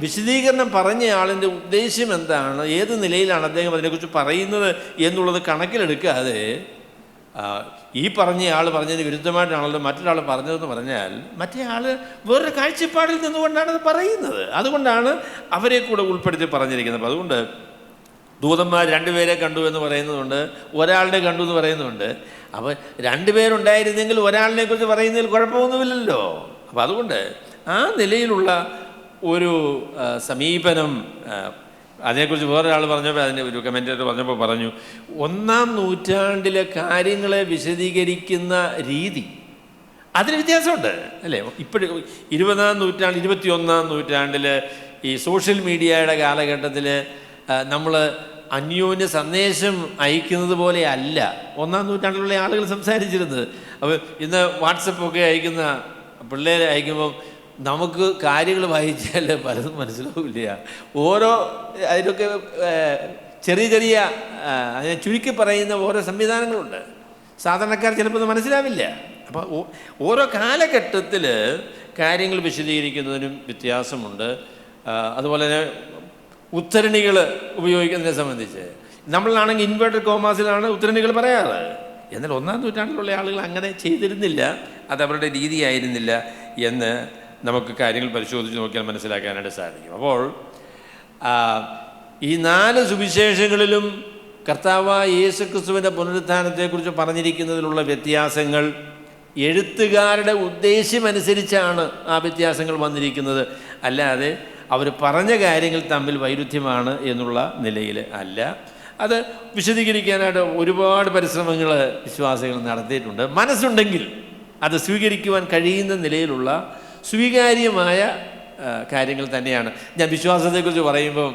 വിശദീകരണം പറഞ്ഞ ആളിൻ്റെ ഉദ്ദേശ്യം എന്താണ്, ഏത് നിലയിലാണ് അദ്ദേഹം അതിനെക്കുറിച്ച് പറയുന്നത് എന്നുള്ളത് കണക്കിലെടുക്കാതെ ഈ പറഞ്ഞ ആൾ പറഞ്ഞതിന് വിരുദ്ധമായിട്ടാണല്ലോ മറ്റൊരാൾ പറഞ്ഞതെന്ന് പറഞ്ഞാൽ മറ്റേ ആൾ വേറൊരു കാഴ്ചപ്പാടിൽ നിന്നുകൊണ്ടാണ് അത് പറയുന്നത്. അതുകൊണ്ടാണ് അവരെ കൂടെ ഉൾപ്പെടുത്തി പറഞ്ഞിരിക്കുന്നത്. അപ്പോൾ അതുകൊണ്ട് ദൂതന്മാർ 2 പേരെ കണ്ടു എന്ന് പറയുന്നതുകൊണ്ട്, ഒരാളുടെ കണ്ടു എന്ന് പറയുന്നുണ്ട്. അപ്പോൾ 2 പേരുണ്ടായിരുന്നെങ്കിൽ ഒരാളിനെ കുറിച്ച് പറയുന്നതിൽ കുഴപ്പമൊന്നുമില്ലല്ലോ. അപ്പോൾ അതുകൊണ്ട് ആ നിലയിലുള്ള ഒരു സമീപനം, അതിനെക്കുറിച്ച് വേറൊരാൾ പറഞ്ഞപ്പോൾ, അതിൻ്റെ ഒരു കമൻറ്റേറ്റർ പറഞ്ഞപ്പോൾ പറഞ്ഞു, 1-ാം നൂറ്റാണ്ടിലെ കാര്യങ്ങളെ വിശദീകരിക്കുന്ന രീതി അതിന് വ്യത്യാസമുണ്ട് അല്ലേ. ഇപ്പോഴും 20-ാം നൂറ്റാണ്ട് 21-ാം നൂറ്റാണ്ടിൽ ഈ സോഷ്യൽ മീഡിയയുടെ കാലഘട്ടത്തിൽ നമ്മൾ അന്യോന്യ സന്ദേശം അയക്കുന്നത് പോലെ അല്ല 1-ാം നൂറ്റാണ്ടിലുള്ള ആളുകൾ സംസാരിച്ചിരുന്നത്. അപ്പോൾ ഇന്ന് വാട്സപ്പൊക്കെ അയക്കുന്ന പിള്ളേരെ അയക്കുമ്പം നമുക്ക് കാര്യങ്ങൾ വായിച്ചാൽ പലതും മനസ്സിലാവില്ല. ഓരോ അതിലൊക്കെ ചെറിയ ചെറിയ അതിനെ ചുരുക്കി പറയുന്ന ഓരോ സംവിധാനങ്ങളുണ്ട്. സാധാരണക്കാർ ചിലപ്പോൾ അത് മനസ്സിലാവില്ല. അപ്പോൾ ഓരോ കാലഘട്ടത്തിൽ കാര്യങ്ങൾ വിശദീകരിക്കുന്നതിനും വ്യത്യാസമുണ്ട്. അതുപോലെ തന്നെ ഉദ്ധരണികൾ ഉപയോഗിക്കുന്നതിനെ സംബന്ധിച്ച് നമ്മളാണെങ്കിൽ ഇൻവേർട്ടഡ് കോമാസിലാണ് ഉദ്ധരണികൾ പറയാറ്. എന്നാൽ 1-ാം നൂറ്റാണ്ടിലുള്ള ആളുകൾ അങ്ങനെ ചെയ്തിരുന്നില്ല, അത് അവരുടെ രീതിയായിരുന്നില്ല എന്ന് നമുക്ക് കാര്യങ്ങൾ പരിശോധിച്ച് നോക്കിയാൽ മനസ്സിലാക്കാനായിട്ട് സാധിക്കും. അപ്പോൾ ഈ 4 സുവിശേഷങ്ങളിലും കർത്താവായ യേശുക്രിസ്തുവിൻ്റെ പുനരുത്ഥാനത്തെക്കുറിച്ച് പറഞ്ഞിരിക്കുന്നതിലുള്ള വ്യത്യാസങ്ങൾ എഴുത്തുകാരുടെ ഉദ്ദേശ്യമനുസരിച്ചാണ് ആ വ്യത്യാസങ്ങൾ വന്നിരിക്കുന്നത്. അല്ലാതെ അവർ പറഞ്ഞ കാര്യങ്ങൾ തമ്മിൽ വൈരുദ്ധ്യമാണ് എന്നുള്ള നിലയിൽ അല്ല. അത് വിശദീകരിക്കാനായിട്ട് ഒരുപാട് പരിശ്രമങ്ങൾ വിശ്വാസികൾ നടത്തിയിട്ടുണ്ട്. മനസ്സുണ്ടെങ്കിൽ അത് സ്വീകരിക്കുവാൻ കഴിയുന്ന നിലയിലുള്ള സ്വീകാര്യമായ കാര്യങ്ങൾ തന്നെയാണ്. ഞാൻ വിശ്വാസത്തെക്കുറിച്ച് പറയുമ്പോൾ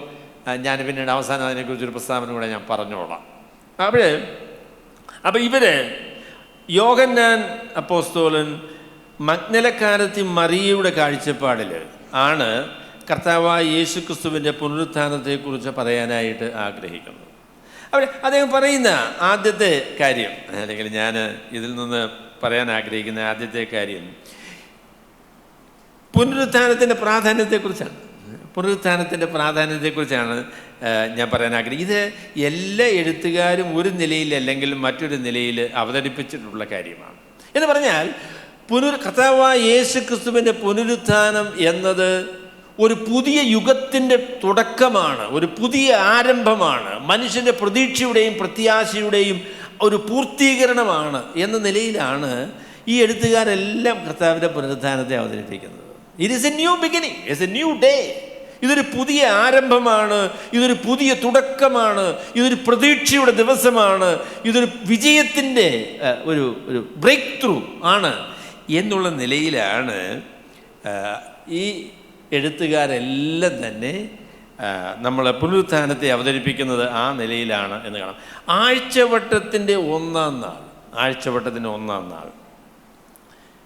ഞാൻ പിന്നീട് അവസാനം അതിനെക്കുറിച്ചൊരു പ്രസ്താവന കൂടെ ഞാൻ പറഞ്ഞോളാം. അപ്പോൾ ഇവർ യോഹന്നാൻ അപ്പോസ്തലൻ മഗ്ദലക്കാരത്തി മറിയയുടെ കാഴ്ചപ്പാടിൽ ആണ് കർത്താവായ യേശുക്രിസ്തുവിൻ്റെ പുനരുത്ഥാനത്തെക്കുറിച്ച് പറയാനായിട്ട് ആഗ്രഹിക്കുന്നത്. അവിടെ അദ്ദേഹം പറയുന്ന ആദ്യത്തെ കാര്യം, അല്ലെങ്കിൽ ഞാൻ ഇതിൽ നിന്ന് പറയാൻ ആഗ്രഹിക്കുന്ന ആദ്യത്തെ കാര്യം പുനരുത്ഥാനത്തിൻ്റെ പ്രാധാന്യത്തെക്കുറിച്ചാണ്. പുനരുത്ഥാനത്തിൻ്റെ പ്രാധാന്യത്തെക്കുറിച്ചാണ് ഞാൻ പറയാൻ ആഗ്രഹിക്കുന്നത്. ഇത് എല്ലാ എഴുത്തുകാരും ഒരു നിലയിൽ അല്ലെങ്കിൽ മറ്റൊരു നിലയിൽ അവതരിപ്പിച്ചിട്ടുള്ള കാര്യമാണ്. എന്ന് പറഞ്ഞാൽ കർത്താവായ യേശുക്രിസ്തുവിൻ്റെ പുനരുത്ഥാനം എന്നത് ഒരു പുതിയ യുഗത്തിൻ്റെ തുടക്കമാണ്, ഒരു പുതിയ ആരംഭമാണ്, മനുഷ്യൻ്റെ പ്രതീക്ഷയുടെയും പ്രത്യാശയുടെയും ഒരു പൂർത്തീകരണമാണ് എന്ന നിലയിലാണ് ഈ എഴുത്തുകാരെല്ലാം കർത്താവിൻ്റെ പുനരുത്ഥാനത്തെ അവതരിപ്പിക്കുന്നത്. It is A new beginning, it's A new day. ഇതൊരു പുതിയ ആരംഭമാണ്, ഇതൊരു പുതിയ തുടക്കമാണ്, ഇതൊരു പ്രതീക്ഷയുടെ ദിവസമാണ്, ഇതൊരു വിജയത്തിൻ്റെ ഒരു ബ്രേക്ക് ത്രൂ ആണ് എന്നുള്ള നിലയിലാണ് ഈ എഴുത്തുകാരെല്ലാം തന്നെ നമ്മൾ പുനരുത്ഥാനത്തെ അവതരിപ്പിക്കുന്നത്. ആ നിലയിലാണ് എന്ന് കാണാം. ആഴ്ചവട്ടത്തിൻ്റെ 1-ാം നാൾ, ആഴ്ചവട്ടത്തിൻ്റെ 1-ാം നാൾ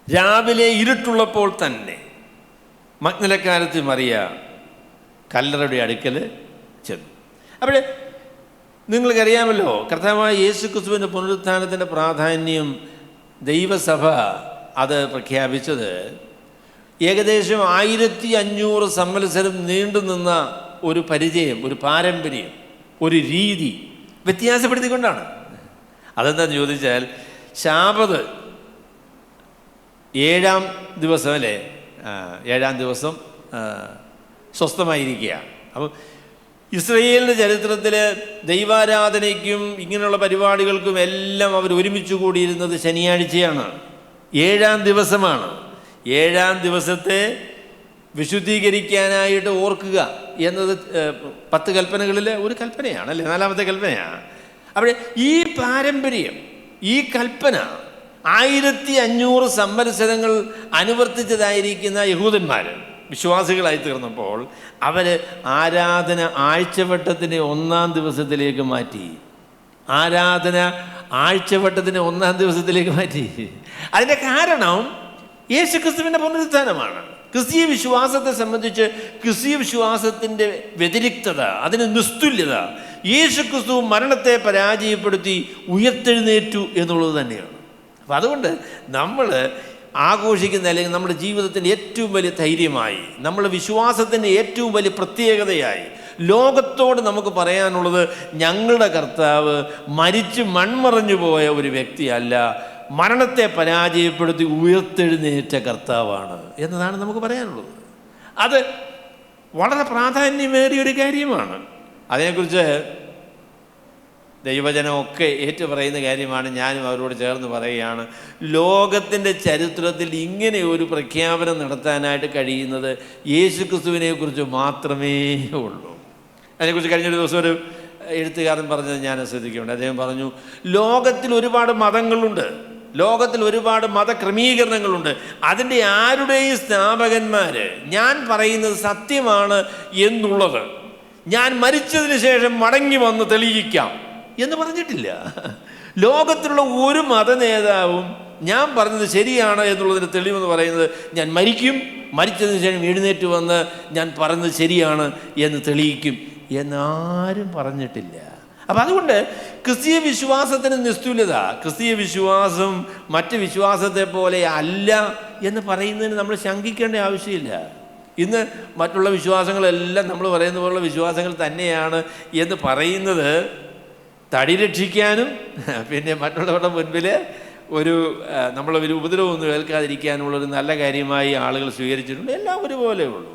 രാവിലെ ഇരുട്ടുള്ളപ്പോൾ തന്നെ മഗ്ദലക്കാരത്തി മറിയ കല്ലറയുടെ അടുക്കൽ ചെന്നു. അപ്പോൾ നിങ്ങൾക്കറിയാമല്ലോ, കർത്താവായ യേശുക്രിസ്തുവിൻ്റെ പുനരുത്ഥാനത്തിൻ്റെ പ്രാധാന്യം ദൈവസഭ അത് പ്രഖ്യാപിച്ചത് ഏകദേശം 1500 സംവത്സരം നീണ്ടുനിന്ന ഒരു പരിചയം, ഒരു പാരമ്പര്യം, ഒരു രീതി വ്യത്യാസപ്പെടുത്തിക്കൊണ്ടാണ്. അതെന്താണെന്ന് ചോദിച്ചാൽ, ശാബത്ത് 7-ാം ദിവസം അല്ലേ, 7-ാം ദിവസം സ്വസ്ഥമായിരിക്കുക. അപ്പം ഇസ്രയേലിൻ്റെ ചരിത്രത്തിൽ ദൈവാരാധനയ്ക്കും ഇങ്ങനെയുള്ള പരിപാടികൾക്കും എല്ലാം അവർ ഒരുമിച്ച് കൂടിയിരുന്നത് ശനിയാഴ്ചയാണ്, 7-ാം ദിവസമാണ്. 7-ാം ദിവസത്തെ വിശുദ്ധീകരിക്കാനായിട്ട് ഓർക്കുക. എന്നത് 10 കൽപ്പനകളിൽ ഒരു കൽപ്പനയാണ്, അല്ലേ? 4ാമത്തെ കൽപ്പനയാണ്. അവിടെ ഈ പാരമ്പര്യം, ഈ കൽപ്പന 1500 സംവത്സരങ്ങൾ അനുവർത്തിച്ചതായിരിക്കുന്ന യഹൂദന്മാർ വിശ്വാസികളായി തീർന്നപ്പോൾ അവർ ആരാധന ആഴ്ചവട്ടത്തിൻ്റെ 1-ാം ദിവസത്തിലേക്ക് മാറ്റി. ആരാധന ആഴ്ചവട്ടത്തിൻ്റെ 1-ാം ദിവസത്തിലേക്ക് മാറ്റി. അതിൻ്റെ കാരണം യേശുക്രിസ്തുവിൻ്റെ പുനരുത്ഥാനമാണ്. ക്രിസ്തീയ വിശ്വാസത്തെ സംബന്ധിച്ച് ക്രിസ്തീയ വിശ്വാസത്തിൻ്റെ വ്യതിരിക്തത, അതിന് നിസ്തുല്യത, യേശുക്രിസ്തു മരണത്തെ പരാജയപ്പെടുത്തി ഉയർത്തെഴുന്നേറ്റു എന്നുള്ളത് തന്നെയാണ്. അപ്പം അതുകൊണ്ട് നമ്മൾ ആഘോഷിക്കുന്ന, അല്ലെങ്കിൽ നമ്മുടെ ജീവിതത്തിൻ്റെ ഏറ്റവും വലിയ ധൈര്യമായി, നമ്മുടെ വിശ്വാസത്തിൻ്റെ ഏറ്റവും വലിയ പ്രത്യേകതയായി ലോകത്തോട് നമുക്ക് പറയാനുള്ളത്, ഞങ്ങളുടെ കർത്താവ് മരിച്ച് മൺമറഞ്ഞു പോയ ഒരു വ്യക്തിയല്ല, മരണത്തെ പരാജയപ്പെടുത്തി ഉയർത്തെഴുന്നേറ്റ കർത്താവാണ് എന്നതാണ് നമുക്ക് പറയാനുള്ളത്. അത് വളരെ പ്രാധാന്യമേറിയൊരു കാര്യമാണ്. അതിനെക്കുറിച്ച് ദൈവജനമൊക്കെ ഏറ്റുപറയുന്ന കാര്യമാണ്. ഞാനും അവരോട് ചേർന്ന് പറയുകയാണ്, ലോകത്തിൻ്റെ ചരിത്രത്തിൽ ഇങ്ങനെ ഒരു പ്രഖ്യാപനം നടത്താനായിട്ട് കഴിയുന്നത് യേശുക്രിസ്തുവിനെക്കുറിച്ച് മാത്രമേ ഉള്ളൂ. അതിനെക്കുറിച്ച് കഴിഞ്ഞൊരു ദിവസം ഒരു എഴുത്തുകാരൻ പറഞ്ഞത് ഞാൻ ശ്രദ്ധിക്കുന്നുണ്ട്. അദ്ദേഹം പറഞ്ഞു, ലോകത്തിൽ ഒരുപാട് മതങ്ങളുണ്ട്, ലോകത്തിൽ ഒരുപാട് മതക്രമീകരണങ്ങളുണ്ട്. അതിൻ്റെ ആരുടെയും സ്ഥാപകന്മാർ ഞാൻ പറയുന്നത് സത്യമാണ് എന്നുള്ളത് ഞാൻ മരിച്ചതിന് ശേഷം മടങ്ങി വന്ന് തെളിയിക്കാം എന്ന് പറഞ്ഞിട്ടില്ല. ലോകത്തിലുള്ള ഒരു മതനേതാവും ഞാൻ പറഞ്ഞത് ശരിയാണ് എന്നുള്ളതിൻ്റെ തെളിവെന്ന് പറയുന്നത്, ഞാൻ മരിച്ചതിന് ശേഷം എഴുന്നേറ്റ് വന്ന് ഞാൻ പറഞ്ഞത് ശരിയാണ് എന്ന് തെളിയിക്കും എന്നാരും പറഞ്ഞിട്ടില്ല. അപ്പം അതുകൊണ്ട് ക്രിസ്തീയ വിശ്വാസത്തിന് നിസ്തുല്യത, ക്രിസ്തീയ വിശ്വാസം മറ്റ് വിശ്വാസത്തെ പോലെ അല്ല എന്ന് പറയുന്നതിന് നമ്മൾ ശങ്കിക്കേണ്ട ആവശ്യമില്ല. ഇന്ന് മറ്റുള്ള വിശ്വാസങ്ങളെല്ലാം നമ്മൾ പറയുന്ന പോലുള്ള വിശ്വാസങ്ങൾ തന്നെയാണ് എന്ന് പറയുന്നത് തടി രക്ഷിക്കാനും പിന്നെ മറ്റുള്ളവരുടെ മുൻപിൽ നമ്മളൊരു ഉപദ്രവമൊന്നും ഏൽക്കാതിരിക്കാനുള്ളൊരു നല്ല കാര്യമായി ആളുകൾ സ്വീകരിച്ചിട്ടുണ്ട്. എല്ലാം ഒരുപോലെ ഉള്ളൂ.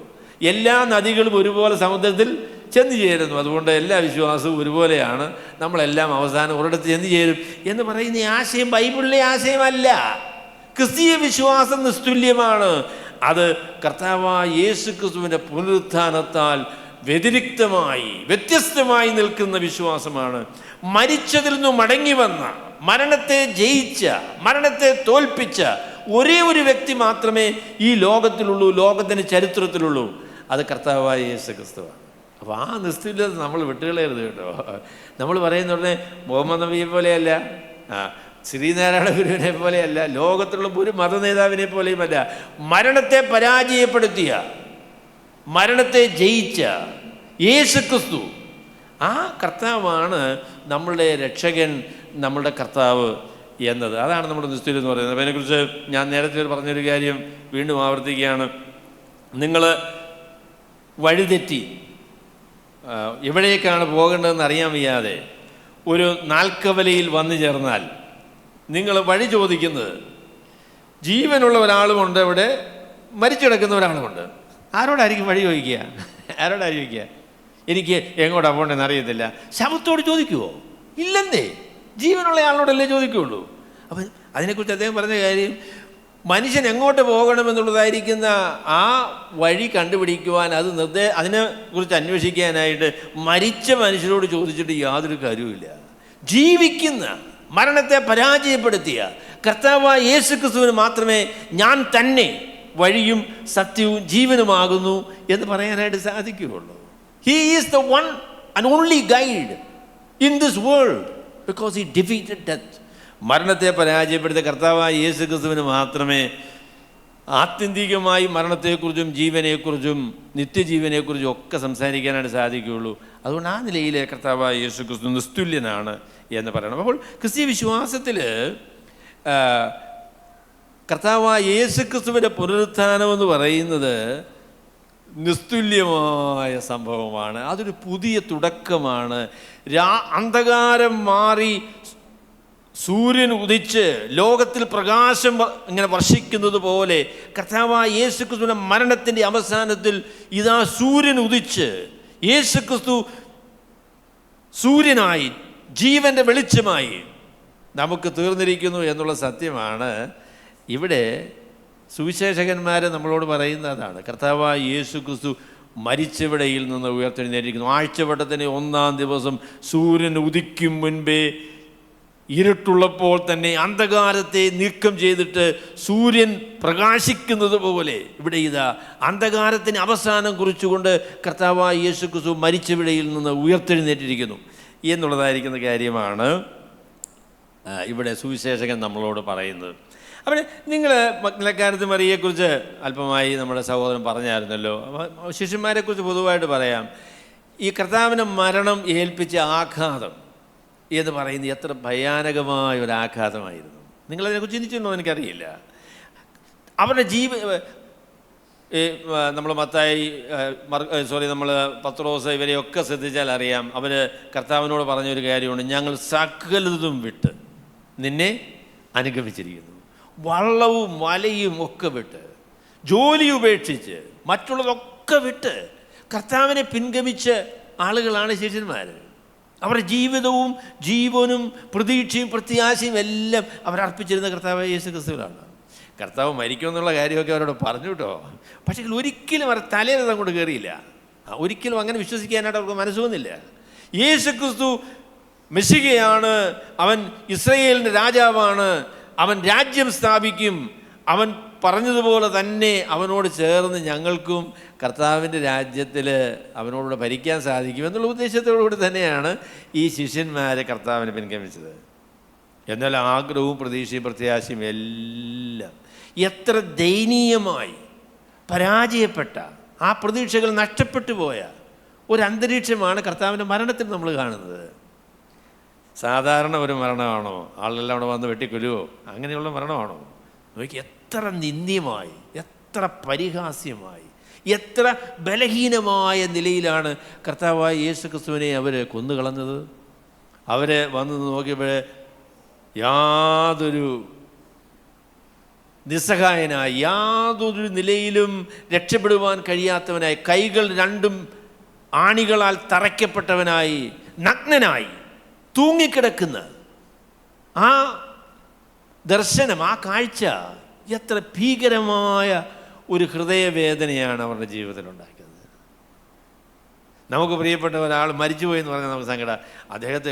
എല്ലാ നദികളും ഒരുപോലെ സമുദ്രത്തിൽ ചെന്ന് ചേരുന്നു. അതുകൊണ്ട് എല്ലാ വിശ്വാസവും ഒരുപോലെയാണ്, നമ്മളെല്ലാം അവസാനം ഒരിടത്ത് ചെന്ന് ചേരും എന്ന് പറയുന്ന ഈ ആശയം ബൈബിളിലെ ആശയമല്ല. ക്രിസ്തീയ വിശ്വാസം നിസ്തുല്യമാണ്. അത് കർത്താവായ യേശുക്രിസ്തുവിൻ്റെ പുനരുത്ഥാനത്താൽ വ്യത്യസ്തമായി നിൽക്കുന്ന വിശ്വാസമാണ്. മരിച്ചതിൽ നിന്ന് മടങ്ങി വന്ന, മരണത്തെ ജയിച്ച, മരണത്തെ തോൽപ്പിച്ച ഒരേ ഒരു വ്യക്തി മാത്രമേ ഈ ലോകത്തിലുള്ളൂ, ലോകത്തിൻ്റെ ചരിത്രത്തിലുള്ളൂ. അത് കർത്താവായ യേശുക്രിസ്തുവാണ്. അപ്പോൾ ആ നിസ്തുല്യത നമ്മൾ വിട്ടുകളയരുത് കേട്ടോ. നമ്മൾ പറയുന്ന ഉടനെ മുഹമ്മദ് നബിയെ പോലെയല്ല, ശ്രീനാരായണ ഗുരുവിനെ പോലെയല്ല, ലോകത്തിലുള്ള ഒരു മതനേതാവിനെ പോലെയുമല്ല. മരണത്തെ പരാജയപ്പെടുത്തിയ, മരണത്തെ ജയിച്ച യേശുക്രിസ്തു, ആ കർത്താവാണ് നമ്മളുടെ രക്ഷകൻ, നമ്മളുടെ കർത്താവ് എന്നത്. അതാണ് നമ്മുടെ നിസ്തുല്യം എന്ന് പറയുന്നത്. അതിനെക്കുറിച്ച് ഞാൻ നേരത്തെ പറഞ്ഞൊരു കാര്യം വീണ്ടും ആവർത്തിക്കുകയാണ്. നിങ്ങൾ വഴിതെറ്റി എവിടേക്കാണ് പോകേണ്ടതെന്ന് അറിയാൻ വയ്യാതെ ഒരു നാൽക്കവലയിൽ വന്നു ചേർന്നാൽ നിങ്ങൾ വഴി ചോദിക്കുന്നത്, ജീവനുള്ള ഒരാളുമുണ്ട്, ഇവിടെ മരിച്ചു കിടക്കുന്ന ഒരാളുമുണ്ട്. ആരോടായിരിക്കും വഴി ചോദിക്കുക? എനിക്ക് എങ്ങോട്ടാണ് പോകേണ്ടതെന്ന് അറിയത്തില്ല. ശവത്തോട് ചോദിക്കുമോ? ഇല്ലെന്നേ, ജീവനുള്ള ആളിനോടല്ലേ ചോദിക്കുകയുള്ളൂ. അപ്പം അതിനെക്കുറിച്ച് അദ്ദേഹം പറഞ്ഞ കാര്യം, മനുഷ്യൻ എങ്ങോട്ട് പോകണമെന്നുള്ളതായിരിക്കുന്ന ആ വഴി കണ്ടുപിടിക്കുവാൻ, അതിനെക്കുറിച്ച് അന്വേഷിക്കാനായിട്ട് മരിച്ച മനുഷ്യരോട് ചോദിച്ചിട്ട് യാതൊരു കാര്യവുമില്ല. ജീവിക്കുന്ന, മരണത്തെ പരാജയപ്പെടുത്തിയ കർത്താവായ യേശുക്രിസ്തുവിന് മാത്രമേ ഞാൻ തന്നെ വഴിയും സത്യവും ജീവനുമാകുന്നു എന്ന് പറയാനായിട്ട് സാധിക്കുകയുള്ളൂ. He is the one and only guide in this world because he defeated death. മരണത്തെ പരാജയപ്പെടുത്തിയ കർത്താവായ യേശുക്രിസ്തുവിന് മാത്രമേ ആത്യന്തികമായി മരണത്തെക്കുറിച്ചും ജീവനെക്കുറിച്ചും നിത്യജീവനെക്കുറിച്ചും ഒക്കെ സംസാരിക്കാനായിട്ട് സാധിക്കുകയുള്ളൂ. അതുകൊണ്ട് ആ നിലയിലെ കർത്താവായ യേശുക്രിസ്തു നിസ്തുല്യനാണ് എന്ന് പറയണം. അപ്പോൾ ക്രിസ്തീയ വിശ്വാസത്തിൽ കർത്താവായ യേശുക്രിസ്തുവിൻ്റെ പുനരുത്ഥാനം എന്ന് പറയുന്നത് നിസ്തുല്യമായ സംഭവമാണ്. അതൊരു പുതിയ തുടക്കമാണ്. അന്ധകാരം മാറി സൂര്യൻ ഉദിച്ച് ലോകത്തിൽ പ്രകാശം ഇങ്ങനെ വർഷിക്കുന്നത് പോലെ കർത്താവായ യേശുക്രിസ്തുവിൻ്റെ മരണത്തിൻ്റെ അവസാനത്തിൽ ഇതാ സൂര്യൻ ഉദിച്ച് യേശുക്രിസ്തു സൂര്യനായി, ജീവൻ്റെ വെളിച്ചമായി നമുക്ക് തീർന്നിരിക്കുന്നു എന്നുള്ള സത്യമാണ് ഇവിടെ സുവിശേഷകന്മാർ നമ്മളോട് പറയുന്നതാണ്. കർത്താവായ യേശുക്രിസ്തു മരിച്ചവിടയിൽ നിന്ന് ഉയർത്തെഴുന്നേറ്റിരിക്കുന്നു. ആഴ്ചവട്ടത്തിന് 1-ാം ദിവസം സൂര്യൻ ഉദിക്കും മുൻപേ ഇരുട്ടുള്ളപ്പോൾ തന്നെ അന്ധകാരത്തെ നീക്കം ചെയ്തിട്ട് സൂര്യൻ പ്രകാശിക്കുന്നത് പോലെ ഇവിടെ ഇതാ അന്ധകാരത്തിന് അവസാനം കുറിച്ചുകൊണ്ട് കർത്താവായ യേശു ക്രിസ്തു മരിച്ചവിടയിൽ നിന്ന് ഉയർത്തെഴുന്നേറ്റിരിക്കുന്നു എന്നുള്ളതായിരിക്കുന്ന കാര്യമാണ് ഇവിടെ സുവിശേഷകൻ നമ്മളോട് പറയുന്നത്. അപ്പോൾ നിങ്ങൾ മഗ്ദലക്കാരത്തി മറിയയെക്കുറിച്ച് അല്പമായി നമ്മുടെ സഹോദരൻ പറഞ്ഞായിരുന്നല്ലോ. ശിഷ്യന്മാരെക്കുറിച്ച് പൊതുവായിട്ട് പറയാം. ഈ കർത്താവിൻ്റെ മരണം ഏൽപ്പിച്ച ആഘാതം എന്ന് പറയുന്നത് എത്ര ഭയാനകമായ ഒരു ആഘാതമായിരുന്നു. നിങ്ങളതിനെക്കുറിച്ച് ചിന്തിച്ചിട്ടുണ്ടോ എനിക്കറിയില്ല. അവരുടെ നമ്മൾ മത്തായി നമ്മൾ പത്രോസ് ഇവരെയൊക്കെ ശ്രദ്ധിച്ചാൽ അറിയാം. അവർ കർത്താവിനോട് പറഞ്ഞൊരു കാര്യമുണ്ട്, ഞങ്ങൾ സകലതും വിട്ട് നിന്നെ അനുഗമിച്ചിരിക്കുന്നു. വള്ളവും വലയും ഒക്കെ വിട്ട്, ജോലി ഉപേക്ഷിച്ച്, മറ്റുള്ളതൊക്കെ വിട്ട് കർത്താവിനെ പിൻഗമിച്ച ആളുകളാണ് ശിഷ്യന്മാർ. അവരുടെ ജീവിതവും ജീവനും പ്രതീക്ഷയും പ്രത്യാശയും എല്ലാം അവരർപ്പിച്ചിരുന്ന കർത്താവ് യേശു ക്രിസ്തുവിലാണ്. കർത്താവ് മരിക്കുമെന്നുള്ള കാര്യമൊക്കെ അവരോട് പറഞ്ഞു കേട്ടോ. പക്ഷേ ഒരിക്കലും അവർ തലേന്ന് അങ്ങോട്ട് കയറിയില്ല. ഒരിക്കലും അങ്ങനെ വിശ്വസിക്കാനായിട്ട് അവർക്ക് മനസ്സുവന്നില്ല. യേശു ക്രിസ്തു മെസ്സിഹയാണ്, അവൻ ഇസ്രായേലിൻ്റെ രാജാവാണ്, അവൻ രാജ്യം സ്ഥാപിക്കും, അവൻ പറഞ്ഞതുപോലെ തന്നെ അവനോട് ചേർന്ന് ഞങ്ങൾക്കും കർത്താവിൻ്റെ രാജ്യത്തിൽ അവനോട് ഭരിക്കാൻ സാധിക്കും എന്നുള്ള ഉദ്ദേശത്തോടുകൂടി തന്നെയാണ് ഈ ശിഷ്യന്മാരെ കർത്താവിനെ പിൻഗമിച്ചത്. എന്നാൽ ആഗ്രഹവും പ്രതീക്ഷയും പ്രത്യാശയും എല്ലാം എത്ര ദയനീയമായി പരാജയപ്പെട്ട, ആ പ്രതീക്ഷകൾ നഷ്ടപ്പെട്ടു പോയ ഒരു അന്തരീക്ഷമാണ് കർത്താവിൻ്റെ മരണത്തിൽ നമ്മൾ കാണുന്നത്. സാധാരണ ഒരു മരണമാണോ? ആളെല്ലാം അവിടെ വന്ന് വെട്ടിക്കൊല്ലുവോ? അങ്ങനെയുള്ള മരണമാണോ? നോക്കി എത്ര നിന്ദ്യമായി, എത്ര പരിഹാസ്യമായി, എത്ര ബലഹീനമായ നിലയിലാണ് കർത്താവായ യേശു ക്രിസ്തുവിനെ അവർ കൊന്നുകളഞ്ഞത്. അവർ വന്ന് നോക്കിയപ്പോൾ യാതൊരു നിസ്സഹായനായി, യാതൊരു നിലയിലും രക്ഷപ്പെടുവാൻ കഴിയാത്തവനായി, കൈകൾ രണ്ടും ആണികളാൽ തറയ്ക്കപ്പെട്ടവനായി, നഗ്നനായി തൂങ്ങിക്കിടക്കുന്ന ആ ദർശനം, ആ കാഴ്ച എത്ര ഭീകരമായ ഒരു ഹൃദയവേദനയാണ് അവരുടെ ജീവിതത്തിലുണ്ടാക്കിയത്. നമുക്ക് പ്രിയപ്പെട്ട ഒരാൾ മരിച്ചുപോയി എന്ന് പറഞ്ഞാൽ നമുക്ക് സങ്കടം. അദ്ദേഹത്തെ